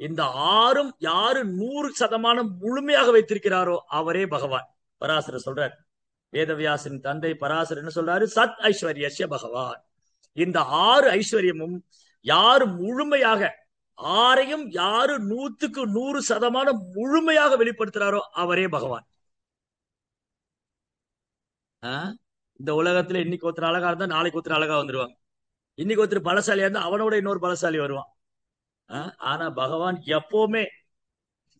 இந்த ஆறும் யாரு 100% முழுமையாக வைத்திருக்கிறாரோ அவரே பகவான். பராசரர் சொல்றார், வேதவியாசின் தந்தை பராசரர் என்ன சொல்றாரு? சத் ஐஸ்வர்யஸ்ய பகவான். இந்த 6 ஐஸ்வர்யமும் யாரு முழுமையாக, ஆறையும் யாரு 100% முழுமையாக வெளிப்படுத்துறாரோ அவரே பகவான். இந்த உலகத்துல இன்னைக்கு ஒருத்தர் அழகா இருந்தா நாளைக்கு ஒருத்தர் அழகா வந்துருவாங்க. இன்னைக்கு ஒருத்தர் பலசாலியா இருந்தா அவனோட இன்னொரு பலசாலி வருவான். ஆனா பகவான் எப்பவுமே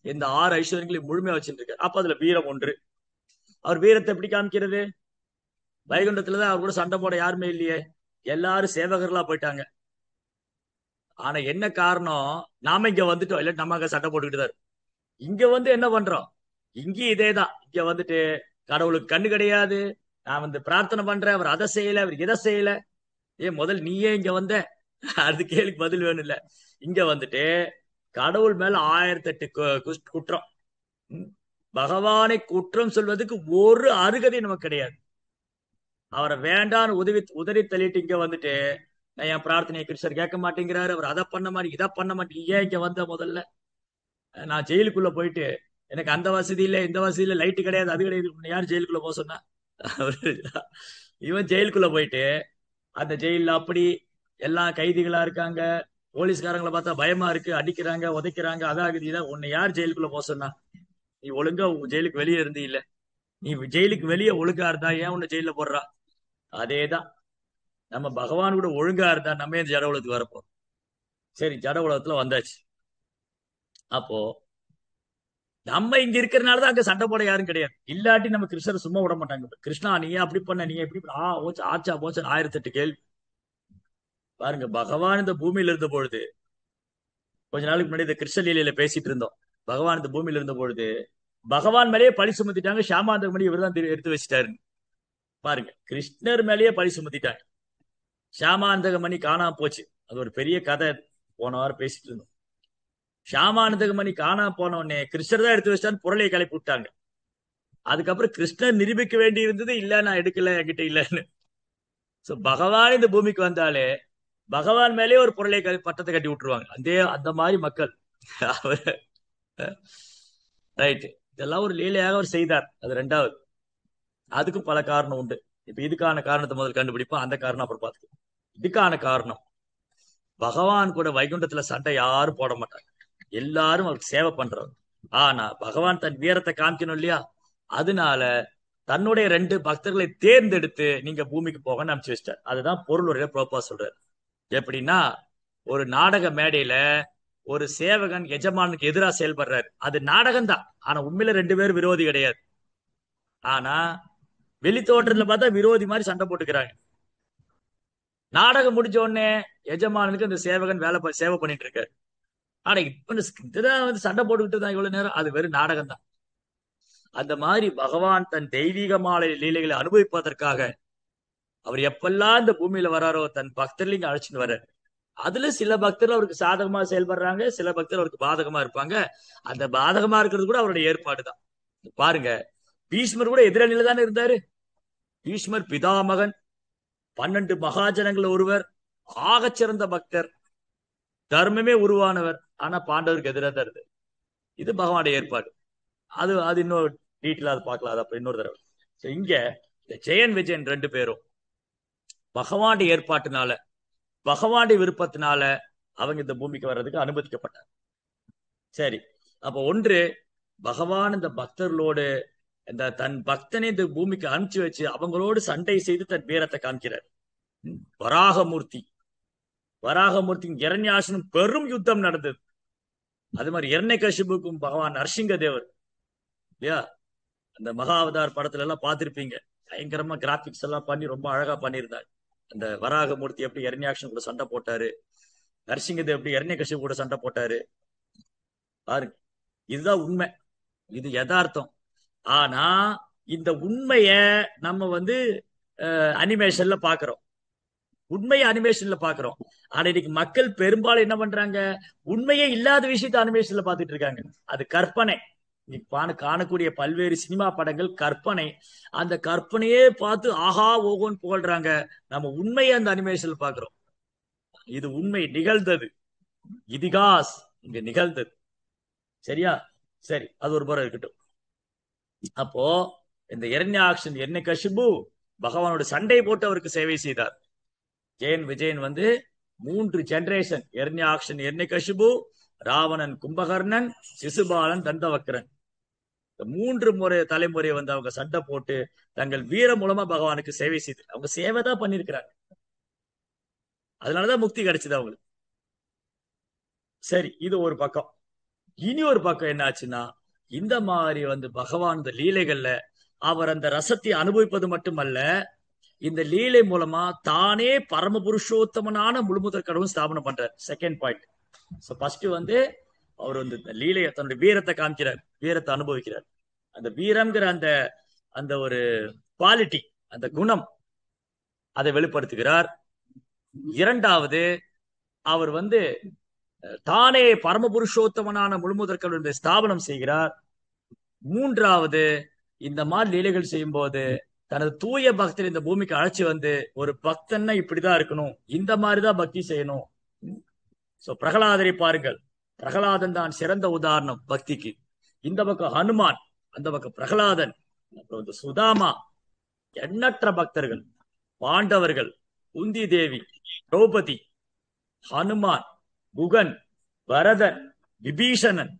இந்த 6 ஐஸ்வர்யங்களையும் முழுமையா வச்சுட்டு இருக்காரு. அப்ப அதுல வீரம் ஒன்று. அவர் வீரத்தை எப்படி காமிக்கிறது? வைகுண்டத்துலதான் அவர் கூட சண்டை போட யாருமே இல்லையே, எல்லாரும் சேவகர்களா போயிட்டாங்க. ஆனா என்ன காரணம்? நாம இங்க வந்துட்டோம், இல்ல நம்ம அங்க சண்டை போட்டுக்கிட்டு தான். இங்க வந்து என்ன பண்றோம்? இங்கேயும் இதேதான். இங்க வந்துட்டு கடவுளுக்கு கண்ணு கிடையாது, நான் வந்து பிரார்த்தனை பண்றேன், அவர் அதை செய்யல, அவர் இதை செய்யல. முதல் நீயே இங்க வந்த, அது கேள்விக்கு பதில் வேணும் இல்ல. இங்க வந்துட்டு கடவுள் மேல 1008 குற்றம். பகவானை குற்றம் சொல்வதுக்கு ஒரு அருகதை நமக்கு கிடையாது. அவரை வேண்டான்னு உதறி தள்ளிட்டு இங்க வந்துட்டு நான் என் பிரார்த்தனையை கிருஷ்ணர் கேட்க மாட்டேங்கிறாரு, அவர் அதை பண்ண மாட்டேங்க, இதை பண்ண மாட்டேங்க. ஏன் இங்க வந்த? முதல்ல நான் ஜெயிலுக்குள்ள போயிட்டு எனக்கு அந்த வசதி இல்லை, இந்த வசதி இல்லை, லைட்டு கிடையாது, அது கிடையாது, யார் ஜெயிலுக்குள்ள போக சொன்னா? இவன் ஜெயிலுக்குள்ள போயிட்டு அந்த ஜெயில அப்படி எல்லாம் கைதிகளா இருக்காங்க, போலீஸ்காரங்களை பார்த்தா பயமா இருக்கு, அடிக்கிறாங்க, உதைக்கிறாங்க, அதாகுது இதான். உன்னை யார் ஜெயிலுக்குள்ள போக சொன்னா? நீ ஒழுங்கா ஜெயிலுக்கு வெளியே இருந்து இல்ல, நீ ஜெயிலுக்கு வெளியே ஒழுங்கா இருந்தா ஏன் உன்னை ஜெயில போடுறா? அதேதான். நம்ம பகவான் கூட ஒழுங்கா இருந்தா நம்ம இந்த ஜட உலகத்துக்கு வரப்போம். சரி, ஜட உலகத்துல வந்தாச்சு. அப்போ நம்ம இங்க இருக்கிறனாலதான் அங்க சண்டை போட யாரும் கிடையாது. இல்லாட்டி நம்ம கிருஷ்ணரை சும்மா விட மாட்டாங்க. கிருஷ்ணா நீ அப்படி பண்ண, நீ எப்படி ஆச்சா போச்சா 1008 கேள்வி. பாருங்க, பகவான் இந்த பூமியில இருந்த பொழுது, கொஞ்ச நாளுக்கு முன்னாடி இந்த கிருஷ்ண லீலையில பேசிட்டு இருந்தோம். பகவான் இந்த பூமியில இருந்த பொழுது பகவான் மேலேயே பழி சுமத்திட்டாங்க. ஷாமாந்தக மணி இவர் தான் எடுத்து வச்சுட்டாரு. பாருங்க, கிருஷ்ணர் மேலேயே பழி சுமத்திட்டாங்க. ஷாமாந்தக மணி காணாம போச்சு. அது ஒரு பெரிய கதை, போன வாரம் பேசிட்டு இருந்தோம். ஷாமானந்தக மணி காணாம போன உடனே கிருஷ்ணர் தான் எடுத்து வச்சிட்டான்னு புரளையை கிளப்பி விட்டாங்க. அதுக்கப்புறம் கிருஷ்ணர் நிரூபிக்க வேண்டி இருந்தது, இல்ல நான் எடுக்கல, என்கிட்ட இல்லன்னு. சோ பகவான் இந்த பூமிக்கு வந்தாலே பகவான் மேலேயே ஒரு பொருளை பட்டத்தை கட்டி விட்டுருவாங்க. அந்த மாதிரி மக்கள். ரைட், இதெல்லாம் ஒரு லீலையாக அவர் செய்தார். அது ரெண்டாவது. அதுக்கும் பல காரணம் உண்டு. இப்ப இதுக்கான காரணத்தை முதல் கண்டுபிடிப்போம், அந்த காரணம் அப்புறம் பார்த்துக்கோ. இதுக்கான காரணம், பகவான் கூட வைகுண்டத்துல சண்டை யாரும் போட மாட்டாங்க, எல்லாரும் அவருக்கு சேவை பண்றவர். ஆனா பகவான் தன் வீரத்தை காமிக்கணும் இல்லையா? அதனால தன்னுடைய 2 பக்தர்களை தேர்ந்தெடுத்து நீங்க பூமிக்கு போகன்னு அனுப்பிச்சு வச்சிட்டார். அதுதான் பொருளுடைய ப்ரோப்பா சொல்றாரு. எப்படின்னா, ஒரு நாடக மேடையில ஒரு சேவகன் எஜமானுக்கு எதிராக செயல்படுறாரு, அது நாடகம் தான். ஆனா உண்மையில 2 பேரும் விரோதி கிடையாது. ஆனா வெளி தோற்றத்துல பார்த்தா விரோதி மாதிரி சண்டை போட்டுக்கிறாங்க. நாடகம் முடிஞ்ச உடனே எஜமானுக்கு அந்த சேவகன் சேவை பண்ணிட்டு இருக்காரு. ஆனா இப்ப இதுதான் வந்து சண்டை போட்டுக்கிட்டு தான் இவ்வளவு நேரம், அது வெறும் நாடகம் தான். அந்த மாதிரி பகவான் தன் தெய்வீக மாலை லீலைகளை அனுபவிப்பதற்காக அவர் எப்பெல்லாம் இந்த பூமியில வராரோ தன் பக்தர்லையும் அழைச்சிட்டு வர்றாரு. அதுல சில பக்தர்கள் அவருக்கு சாதகமா செயல்படுறாங்க, சில பக்தர்கள் அவருக்கு பாதகமா இருப்பாங்க. அந்த பாதகமா இருக்கிறது கூட அவருடைய ஏற்பாடுதான். பாருங்க, பீஷ்மர் கூட எதிரணியில தானே இருந்தாரு. பீஷ்மர் பிதாமகன், 12 மகாஜனங்கள் ஒருவர், ஆகச்சிறந்த பக்தர், தர்மமே உருவானவர். ஆனா பாண்டவருக்கு எதிராக தான் இருந்தது. இது பகவானுடைய ஏற்பாடு. அது இன்னொரு டீட்டெயிலா அது பார்க்கலாம், அது அப்ப இன்னொரு தடவை. இங்க இந்த ஜெயன் விஜயன் 2 பேரும் பகவானுடைய ஏற்பாட்டினால, பகவானுடைய விருப்பத்தினால அவங்க இந்த பூமிக்கு வர்றதுக்கு அனுமதிக்கப்பட்டார். சரி, அப்ப ஒன்று, பகவான் இந்த பக்தர்களோடு இந்த தன் பக்தனை இந்த பூமிக்கு அனுப்பிச்சு வச்சு அவங்களோடு சண்டை செய்து தன் வீரத்தை காமிக்கிறார். வராகமூர்த்தி இரண்யாசனும் பெரும் யுத்தம் நடந்தது. அது மாதிரி இரண்யகசிபுக்கும் பகவான் நரசிங்க தேவர் இல்லையா, அந்த மகாவதார் படத்துல எல்லாம் பார்த்திருப்பீங்க. பயங்கரமா கிராபிக்ஸ் எல்லாம் பண்ணி ரொம்ப அழகா பண்ணியிருந்தாங்க. அந்த வராகமூர்த்தி எப்படி இரண்யாக்ஷன் கூட சண்டை போட்டாரு, நரசிங்கதேவ் எப்படி இரண்யகசிபு கூட சண்டை போட்டாரு. பாருங்க, இதுதான் உண்மை, இது யதார்த்தம். ஆனா இந்த உண்மைய நம்ம வந்து அனிமேஷன்ல பாக்குறோம், உண்மையை அனிமேஷன்ல பாக்குறோம். ஆனா இன்னைக்கு மக்கள் பெரும்பாலும் என்ன பண்றாங்க, உண்மையே இல்லாத விஷயத்த அனிமேஷன்ல பாத்துட்டு இருக்காங்க. அது கற்பனை. காணக்கூடிய பல்வேறு சினிமா படங்கள் கற்பனை. அந்த கற்பனையே பார்த்து ஆஹா ஓகோன்னு புகழ்றாங்க. நம்ம உண்மையை அந்த அனிமேஷன்ல பாக்குறோம். இது உண்மை, நிகழ்ந்தது, இதிகாஸ், இங்க நிகழ்ந்தது. சரியா? சரி, அது ஒரு புறம் இருக்கட்டும். அப்போ இந்த இரண்யாக்ஷன் என்ன கஷிபு பகவானோட சண்டை போட்டு அவருக்கு சேவை செய்தார். ஜெயன் விஜயன் 3 ஜெனரேஷன், இரண்யாக்ஷன் என்ன கஷிபு, ராவணன் கும்பகர்ணன், சிசுபாலன் தந்தவக்கரன், 3 முறை தலைமுறை அவங்க சண்டை போட்டு தங்கள் வீரம் மூலமா பகவானுக்கு சேவை செய்து அவங்க சேவை தான் பண்ணிருக்கிறாங்க. அதனாலதான் முக்தி கிடைச்சது அவங்களுக்கு. சரி, இது ஒரு பக்கம். இனி ஒரு பக்கம் என்ன ஆச்சுன்னா, இந்த மாதிரி பகவான் இந்த லீலைகள்ல அவர் அந்த ரசத்தை அனுபவிப்பது மட்டுமல்ல, இந்த லீலை மூலமா தானே பரம புருஷோத்தமனான முழுமுதற் கடவுள் ஸ்தாபனம் பண்றார். Second point. ஃபர்ஸ்ட் அவர் இந்த லீலையை தன்னுடைய வீரத்தை காமிக்கிறார், வீரத்தை அனுபவிக்கிறார். அந்த வீரம்ங்கிற அந்த ஒரு குவாலிட்டி, அந்த குணம், அதை வெளிப்படுத்துகிறார். இரண்டாவது, அவர் தானே பரம புருஷோத்தமனான முழுமுதற் கடவுளை ஸ்தாபனம் செய்கிறார். மூன்றாவது, இந்த மாதிரி லீலைகள் செய்யும் போது தனது தூய பக்தர் இந்த பூமிக்கு அழைச்சி ஒரு பக்தன்னா இப்படிதான் இருக்கணும், இந்த மாதிரிதான் பக்தி செய்யணும். பிரகலாதரை பாருங்கள், பிரகலாதன் தான் சிறந்த உதாரணம் பக்திக்கு. இந்த பக்கம் ஹனுமான், அந்த பக்கம் பிரகலாதன், அப்புறம் சுதாமா, எண்ணற்ற பக்தர்கள், பாண்டவர்கள், குந்தி தேவி, திரௌபதி, ஹனுமான், குகன், பரதன், விபீஷணன்,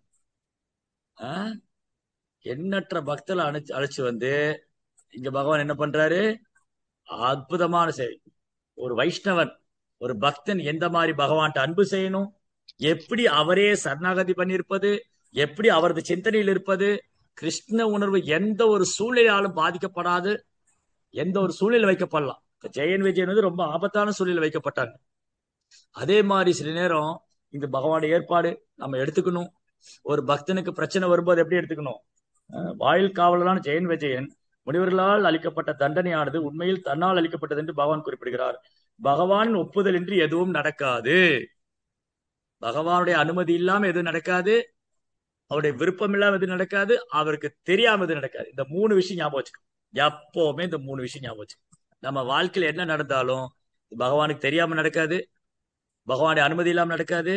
எண்ணற்ற பக்தர்களை அழைச்சு இங்க பகவான் என்ன பண்றாரு? அற்புதமான சேவை. ஒரு வைஷ்ணவன், ஒரு பக்தன் எந்த மாதிரி பகவான்கிட்ட அன்பு செய்யணும், எப்படி அவரே சரணாகதி பண்ணியிருப்பது, எப்படி அவரது சிந்தனையில் இருப்பது, கிருஷ்ண உணர்வு எந்த ஒரு சூழ்நிலையாலும் பாதிக்கப்படாது, எந்த ஒரு சூழ்நிலை வைக்கப்படலாம். ஜெயன் விஜயன் ரொம்ப ஆபத்தான சூழ்நிலை வைக்கப்பட்டாங்க. அதே மாதிரி சில நேரம் இந்த பகவானுடைய ஏற்பாடு நம்ம எடுத்துக்கணும். ஒரு பக்தனுக்கு பிரச்சனை வரும்போது எப்படி எடுத்துக்கணும்? வாயில் காவலரான ஜெயன் விஜயன் முனிவர்களால் அளிக்கப்பட்ட தண்டனையானது உண்மையில் தன்னால் அளிக்கப்பட்டது என்று பகவான் குறிப்பிடுகிறார். பகவான் ஒப்புதல் இன்றி எதுவும் நடக்காது, பகவானுடைய அனுமதி இல்லாம எதுவும் நடக்காது, அவருடைய விருப்பம் இல்லாம எதுவும் நடக்காது, அவருக்கு தெரியாம எதுவும் நடக்காது. இந்த 3 விஷயம் ஞாபகம் வச்சுக்கணும். எப்பவுமே இந்த 3 விஷயம் ஞாபகம் வச்சுக்கணும். நம்ம வாழ்க்கையில என்ன நடந்தாலும் பகவானுக்கு தெரியாம நடக்காது, பகவானுடைய அனுமதி இல்லாம நடக்காது,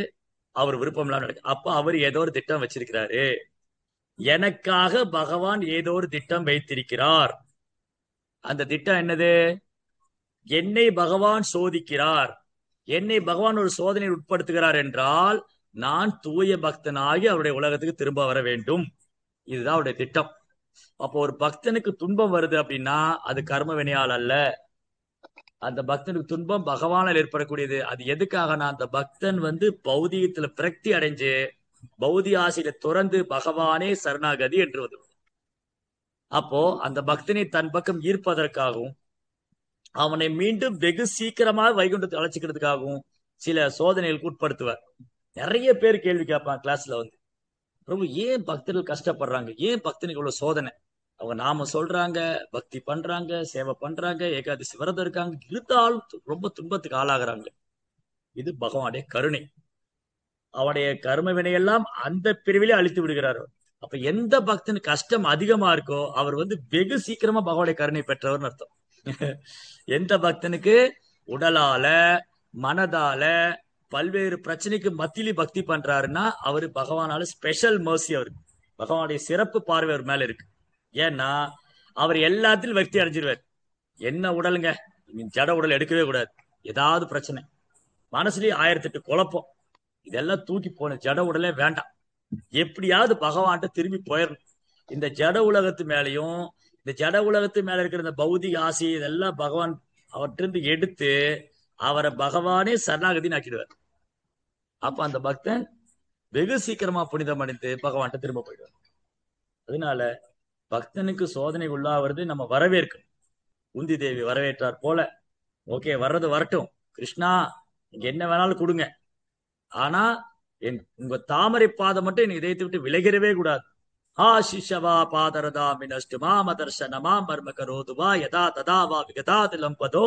அவர் விருப்பம் இல்லாம நடக்காது. அப்ப அவர் ஏதோ ஒரு திட்டம் வச்சிருக்கிறாரு, எனக்காக பகவான் ஏதோ ஒரு திட்டம் வைத்திருக்கிறார். அந்த திட்டம் என்னது? என்னை பகவான் சோதிக்கிறார். என்னை பகவான் ஒரு சோதனையை உட்படுத்துகிறார் என்றால் நான் தூய பக்தனாகி அவருடைய உலகத்துக்கு திரும்ப வர வேண்டும். இதுதான் அவருடைய திட்டம். அப்போ ஒரு பக்தனுக்கு துன்பம் வருது அப்படின்னா அது கர்ம வினையால் அல்ல, அந்த பக்தனுக்கு துன்பம் பகவானால் ஏற்படக்கூடியது. அது எதுக்காகனா அந்த பக்தன் பௌதிகத்துல பிரக்தி அடைஞ்சு பௌதிக ஆசையில துறந்து பகவானே சரணாகதி என்று அப்போ அந்த பக்தனை தன் பக்கம் ஈர்ப்பதற்காகவும் அவனை மீண்டும் வெகு சீக்கிரமாக வைகுண்டத்தை அழைச்சிக்கிறதுக்காகவும் சில சோதனைகளுக்கு உட்படுத்துவார். நிறைய பேர் கேள்வி கேட்பாங்க கிளாஸ்ல பிரபு, ஏன் பக்தர்கள் கஷ்டப்படுறாங்க, ஏன் பக்தனுக்கு இவ்வளவு சோதனை? அவங்க நாம சொல்றாங்க, பக்தி பண்றாங்க, சேவை பண்றாங்க, ஏகாதசி விரதம் இருக்காங்க, இருந்தாலும் ரொம்ப துன்பத்துக்கு ஆளாகிறாங்க. இது பகவானுடைய கருணை. அவனுடைய கர்ம வினையெல்லாம் அந்த பிரிவிலே அழித்து விடுகிறார். அப்ப எந்த பக்தனுக்கு கஷ்டம் அதிகமா இருக்கோ அவர் வெகு சீக்கிரமா பகவானுடைய கருணை பெற்றவர்னு அர்த்தம். எந்த பக்தனுக்கு உடலால மனதால பல்வேறு பிரச்சனைக்கு மத்தியில பக்தி பண்றாருன்னா அவரு பகவானால ஸ்பெஷல் மர்சி, அவருக்கு பகவானுடைய சிறப்பு பார்வை அவர் மேல இருக்கு. ஏன்னா அவர் எல்லாத்திலும் பக்தி அடைஞ்சிருவார். என்ன உடலுங்க, ஜட உடல் எடுக்கவே கூடாது, ஏதாவது பிரச்சனை மனசுலயே 1008 குழப்பம், இதெல்லாம் தூக்கி போன ஜட உடலே வேண்டாம், எப்படியாவது பகவான்கிட்ட திரும்பி போயிடணும். இந்த ஜட உலகத்து மேலையும் இந்த ஜட உலகத்து மேல இருக்கிற இந்த பௌதிக ஆசை இதெல்லாம் பகவான் அவற்றிருந்து எடுத்து அவரை பகவானே சரணாகதின்னு ஆக்கிடுவார். அப்ப அந்த பக்தன் வெகு சீக்கிரமா புனிதம் அடைந்து பகவான்கிட்ட திரும்ப போயிடுவார். அதனால பக்தனுக்கு சோதனை உள்ளாவது நம்ம வரவேற்கணும். குந்தி தேவி வரவேற்றார் போல, ஓகே வர்றது வரட்டும், கிருஷ்ணா நீங்க என்ன வேணாலும் கொடுங்க, ஆனா உங்க தாமரை பாதம் மட்டும் என் இதயத்தை விட்டு விலகிடவே கூடாது. ஆசிஷவா பாதரதா மினஸ்டு மாமதர்ஷனமா மர்ம கரோதுவா யதா ததாவா விகதாதிலம்பதோ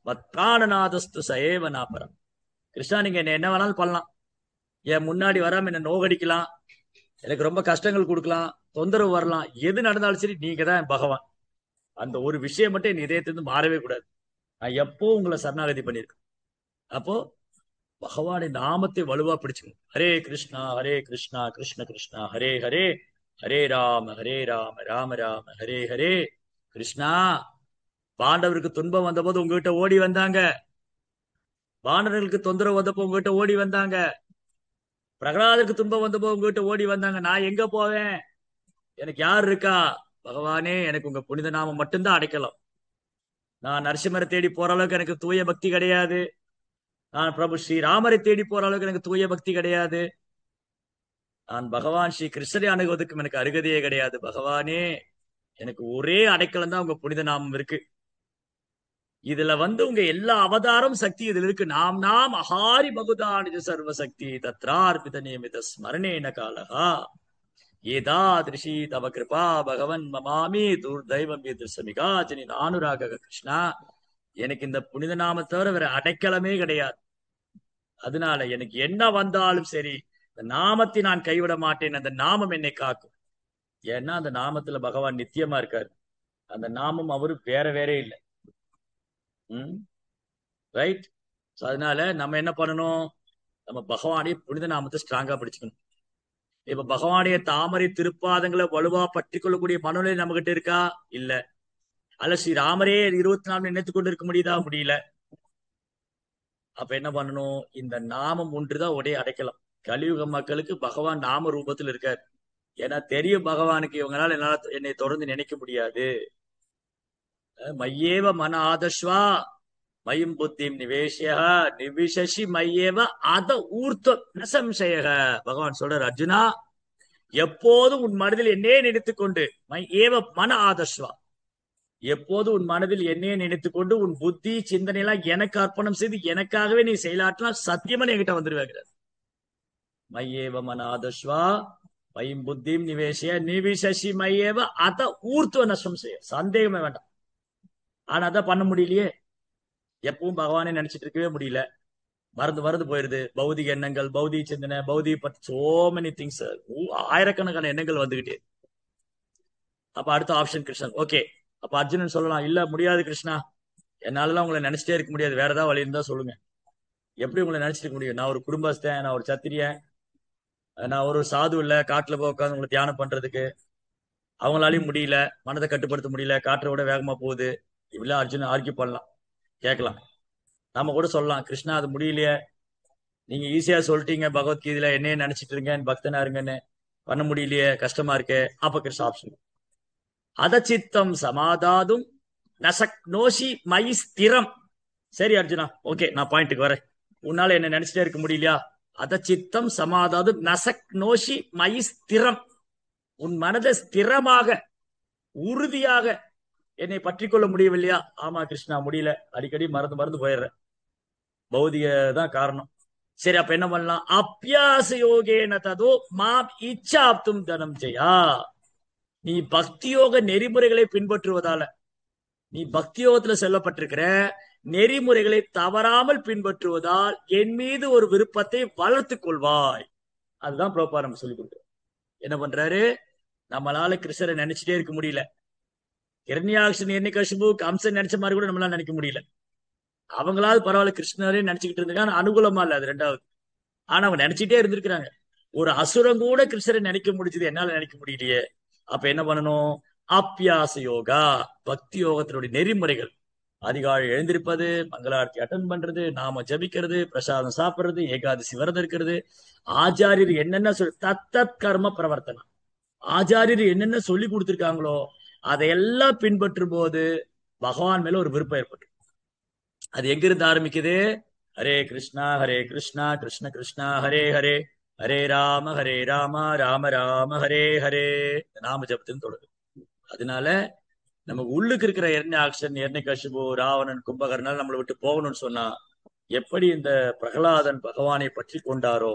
மத்காணநாதஸ்து சஏவ நாபரம். கிருஷ்ணா நீங்க என்ன வேணாலும் பண்ணலாம், என் முன்னாடி வராம என்ன நோகடிக்கலாம், எனக்கு ரொம்ப கஷ்டங்கள் கொடுக்கலாம், தொந்தரவு வரலாம், எது நடந்தாலும் சரி நீங்க தான் என் பகவான். அந்த ஒரு விஷயம் மட்டும் என் இதயத்திலிருந்து மாறவே கூடாது, நான் எப்போ உங்களை சரணாகதி பண்ணியிருக்கேன். அப்போ பகவானின் நாமத்தை வலுவா பிடிச்சுக்கணும். ஹரே கிருஷ்ணா கிருஷ்ண கிருஷ்ணா ஹரே ஹரே, ஹரே ராம ராம ராம ஹரே ஹரே. கிருஷ்ணா, பாண்டவருக்கு துன்பம் வந்தபோது உங்ககிட்ட ஓடி வந்தாங்க. பாண்டவர்களுக்கு தொந்தரவு வந்தப்போ உங்ககிட்ட ஓடி வந்தாங்க. பிரகலாதருக்கு துன்பம் வந்தபோது உங்ககிட்ட ஓடி வந்தாங்க. நான் எங்க போவேன்? எனக்கு யார் இருக்கா? பகவானே, எனக்கு உங்க புனித நாமம் மட்டும்தான் அடைக்கலாம். நான் நரசிம்மரை தேடி போற அளவுக்கு எனக்கு தூய பக்தி கிடையாது. நான் பிரபு ஸ்ரீராமரை தேடி போற அளவுக்கு எனக்கு தூய பக்தி கிடையாது. நான் பகவான் ஸ்ரீ கிருஷ்ணரை அணுகுவதற்கும் எனக்கு அருகதையே கிடையாது. பகவானே, எனக்கு ஒரே அடைக்கலம் தான் உங்க புனித நாமம் இருக்கு. இதுல உங்க எல்லா அவதாரம் சக்தி இதுல இருக்கு. நாம் அஹாரி பகுதானிஜ சர்வ சக்தி தத்ரார்பித நியமித ஸ்மரணேன காலகா ஏதாதிருஷி தவ கிருபா பகவன் மமாமி துர்தைவம் எதிர்சமிகாஜனி நானுராக. கிருஷ்ணா, எனக்கு இந்த புனித நாம தவிர வேற அடைக்கலமே கிடையாது. அதனால எனக்கு என்ன வந்தாலும் சரி, இந்த நாமத்தை நான் கைவிட மாட்டேன். அந்த நாமம் என்னை காக்கும். ஏன்னா அந்த நாமத்துல பகவான் நித்தியமா இருக்காரு. அந்த நாமம் அவரு வேற வேற இல்லை. ரைட்? அதனால நம்ம என்ன பண்ணணும்? நம்ம பகவானுடைய புனித நாமத்தை ஸ்ட்ராங்கா பிடிச்சுக்கணும். இப்ப பகவானுடைய தாமரை திருப்பாதங்களை வலுவா பற்றி கொள்ளக்கூடிய மனநிலை நம்ம கிட்ட இருக்கா? இல்ல. அல்ல ஸ்ரீராமரே 24 நினைத்து கொண்டு இருக்க முடியல. அப்ப என்ன பண்ணணும்? இந்த நாமம் ஒன்றுதான் ஒரே அடைக்கலாம். கலியுக மக்களுக்கு பகவான் நாம ரூபத்தில் இருக்காரு. ஏன்னா தெரியும் பகவானுக்கு இவங்களால என்னை தொடர்ந்து நினைக்க முடியாது. மையேவ மன ஆதர்ஷ்வா மயம் புத்திம் நிவேஷிய நிவிசசி மையேவ அத ஊர்த்த நசம்சய. பகவான் சொல்றார், அர்ஜுனா, எப்போதும் உன் மனதில் என்னே நினைத்துக் கொண்டு மையேவ மன ஆதர்ஷ்வா, எப்போது உன் மனதில் என்னையே நினைத்துக் கொண்டு உன் புத்தி சிந்தனை எல்லாம் எனக்கு அர்ப்பணம் செய்து எனக்காகவே நீ செயலாற்றலாம். சத்தியமா என்கிட்ட வந்துருவேங்கிறார். மையேவ மன ஆதர்ஷ்வா மயம் புத்திம் நிவேஷிய நிவிசசி மையேவ அத ஊர்த்துவ நஷ்டம் செய்ய. சந்தேகமே வேண்டாம். ஆனா அதான் பண்ண முடியலையே. எப்பவும் பகவானே நினைச்சிட்டு இருக்கவே முடியல. மறந்து போயிருது. பௌதிக எண்ணங்கள், பௌதிக சிந்தனை, பௌதிக பத்தி சோ மெனி திங்ஸ், ஆயிரக்கணக்கான எண்ணங்கள் வந்துகிட்டே. அப்ப அடுத்த ஆப்ஷன் கிருஷ்ணன். ஓகே, அப்ப அர்ஜுனன் சொல்லலாம், இல்ல முடியாது கிருஷ்ணா, என்னாலலாம் உங்களை நினைச்சிட்டே இருக்க முடியாது. வேற ஏதாவது வழி இருந்தா சொல்லுங்க. எப்படி உங்களை நினைச்சிட்டு இருக்க முடியும்? நான் ஒரு குடும்பஸ்தன், நான் ஒரு சத்திரியன், நான் ஒரு சாது இல்ல காட்டுல போய் உட்காந்து உங்களை தியானம் பண்றதுக்கு. அவங்களாலையும் முடியல, மனதை கட்டுப்படுத்த முடியல, காற்றை விட வேகமா போகுது. இப்படிலாம் அர்ஜுனன் ஆர்கியூ பண்ணலாம், கேட்கலாம். நம்ம கூட சொல்லலாம், கிருஷ்ணா அது முடியலையே, நீங்க ஈஸியா சொல்லிட்டீங்க பகவத்கீதையில என்னையே நினைச்சிட்டு இருங்க, பக்தனா இருங்கன்னு, பண்ண முடியலையே, கஷ்டமா இருக்கே. அப்ப கிருஷ்ண ஆப்ஷன் அதச்சித்தம் சமாதாதும் நசக்னோஷி மயி ஸ்திரம். சரி அர்ஜுனா, ஓகே, நான் பாயிண்ட்டுக்கு வரேன். உன்னால என்ன நினைச்சிட்டே இருக்க முடியலையா? அதச்சித்தம் சமாதாதும் நசக்னோஷி மயி ஸ்திரம். உன் மனதை ஸ்திரமாக உறுதியாக என்னை பற்றி கொள்ள முடியவில்லையா? ஆமா கிருஷ்ணா, முடியல, அடிக்கடி மறந்து போயிடுறேன், பௌதிக தான் காரணம். சரி, அப்ப என்ன பண்ணலாம்? அபியாச யோகேன ததோ மாம் இச்சாப்தும் தனம் செய்யா. நீ பக்தியோக நெறிமுறைகளை பின்பற்றுவதால, நீ பக்தியோகத்துல சொல்லப்பட்டிருக்கிற நெறிமுறைகளை தவறாமல் பின்பற்றுவதால் என் மீது ஒரு விருப்பத்தை வளர்த்து கொள்வாய். அதுதான் பிரபுபாதர் நம்ம சொல்லி கொடுக்குறோம். என்ன பண்றாரு? நம்மளால கிருஷ்ணரை நினைச்சிட்டே இருக்க முடியல. ஹிரண்யாக்ஷன், ஹிரண்யகசிபு, கம்சன் நினைச்ச மாதிரி கூட நம்மளால நினைக்க முடியல. அவங்களாவது பரவாயில்ல, கிருஷ்ணரே நினைச்சுக்கிட்டு இருந்திருக்காங்க, அனுகூலமா இல்ல அது ரெண்டாவது. ஆனா அவங்க நினைச்சிட்டே இருந்திருக்கிறாங்க. ஒரு அசுரம் கூட கிருஷ்ணரை நினைக்க முடிஞ்சது, என்னால நினைக்க முடியலையே. அப்ப என்ன பண்ணணும்? அபியாச யோகா, பக்தி யோகத்தினுடைய நெறிமுறைகள். அதிகாலை எழுந்திருப்பது, மங்களாரத்தி அட்டன் பண்றது, நாம ஜபிக்கிறது, பிரசாதம் சாப்பிடுறது, ஏகாதசி விரதம் இருக்கிறது, ஆச்சாரியர் என்னென்ன தத்தத் கர்ம பிரவர்த்தனம், ஆச்சாரியர் என்னென்ன சொல்லி கொடுத்திருக்காங்களோ அதையெல்லாம் பின்பற்றும் போது பகவான் மேல ஒரு விருப்பம் ஏற்பட்டு. அது எங்கிருந்து ஆரம்பிக்குது? ஹரே கிருஷ்ணா கிருஷ்ண கிருஷ்ணா ஹரே ஹரே, ஹரே ராம ராம ராம ஹரே ஹரே. நாம ஜபத்தின்னு தொடருது. அதனால நமக்கு உள்ளுக்கு இருக்கிற ஹிரண்யாக்ஷன், ஹிரண்யகசிபு, ராவணன், கும்பகர்ணன் நம்மளை விட்டு போகணும்னு சொன்னா, எப்படி இந்த பிரகலாதன் பகவானை பற்றி கொண்டாரோ,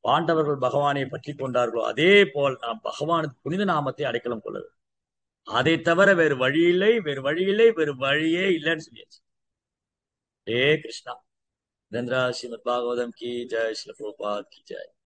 பாண்டவர்கள் பகவானை பற்றி கொண்டார்களோ, அதே போல் நாம் பகவானுக்கு புனித நாமத்தை அடைக்கலம் கொள்ளுது. அதை தவிர வேறு வழி இல்லை, வேறு வழியே இல்லைன்னு சொல்லியாச்சு. ஹரே கிருஷ்ணா. ஸ்ரீமத் பாகவதம் கி ஜெய், ஸ்ரீல பிரபுபாத் கி ஜெய்.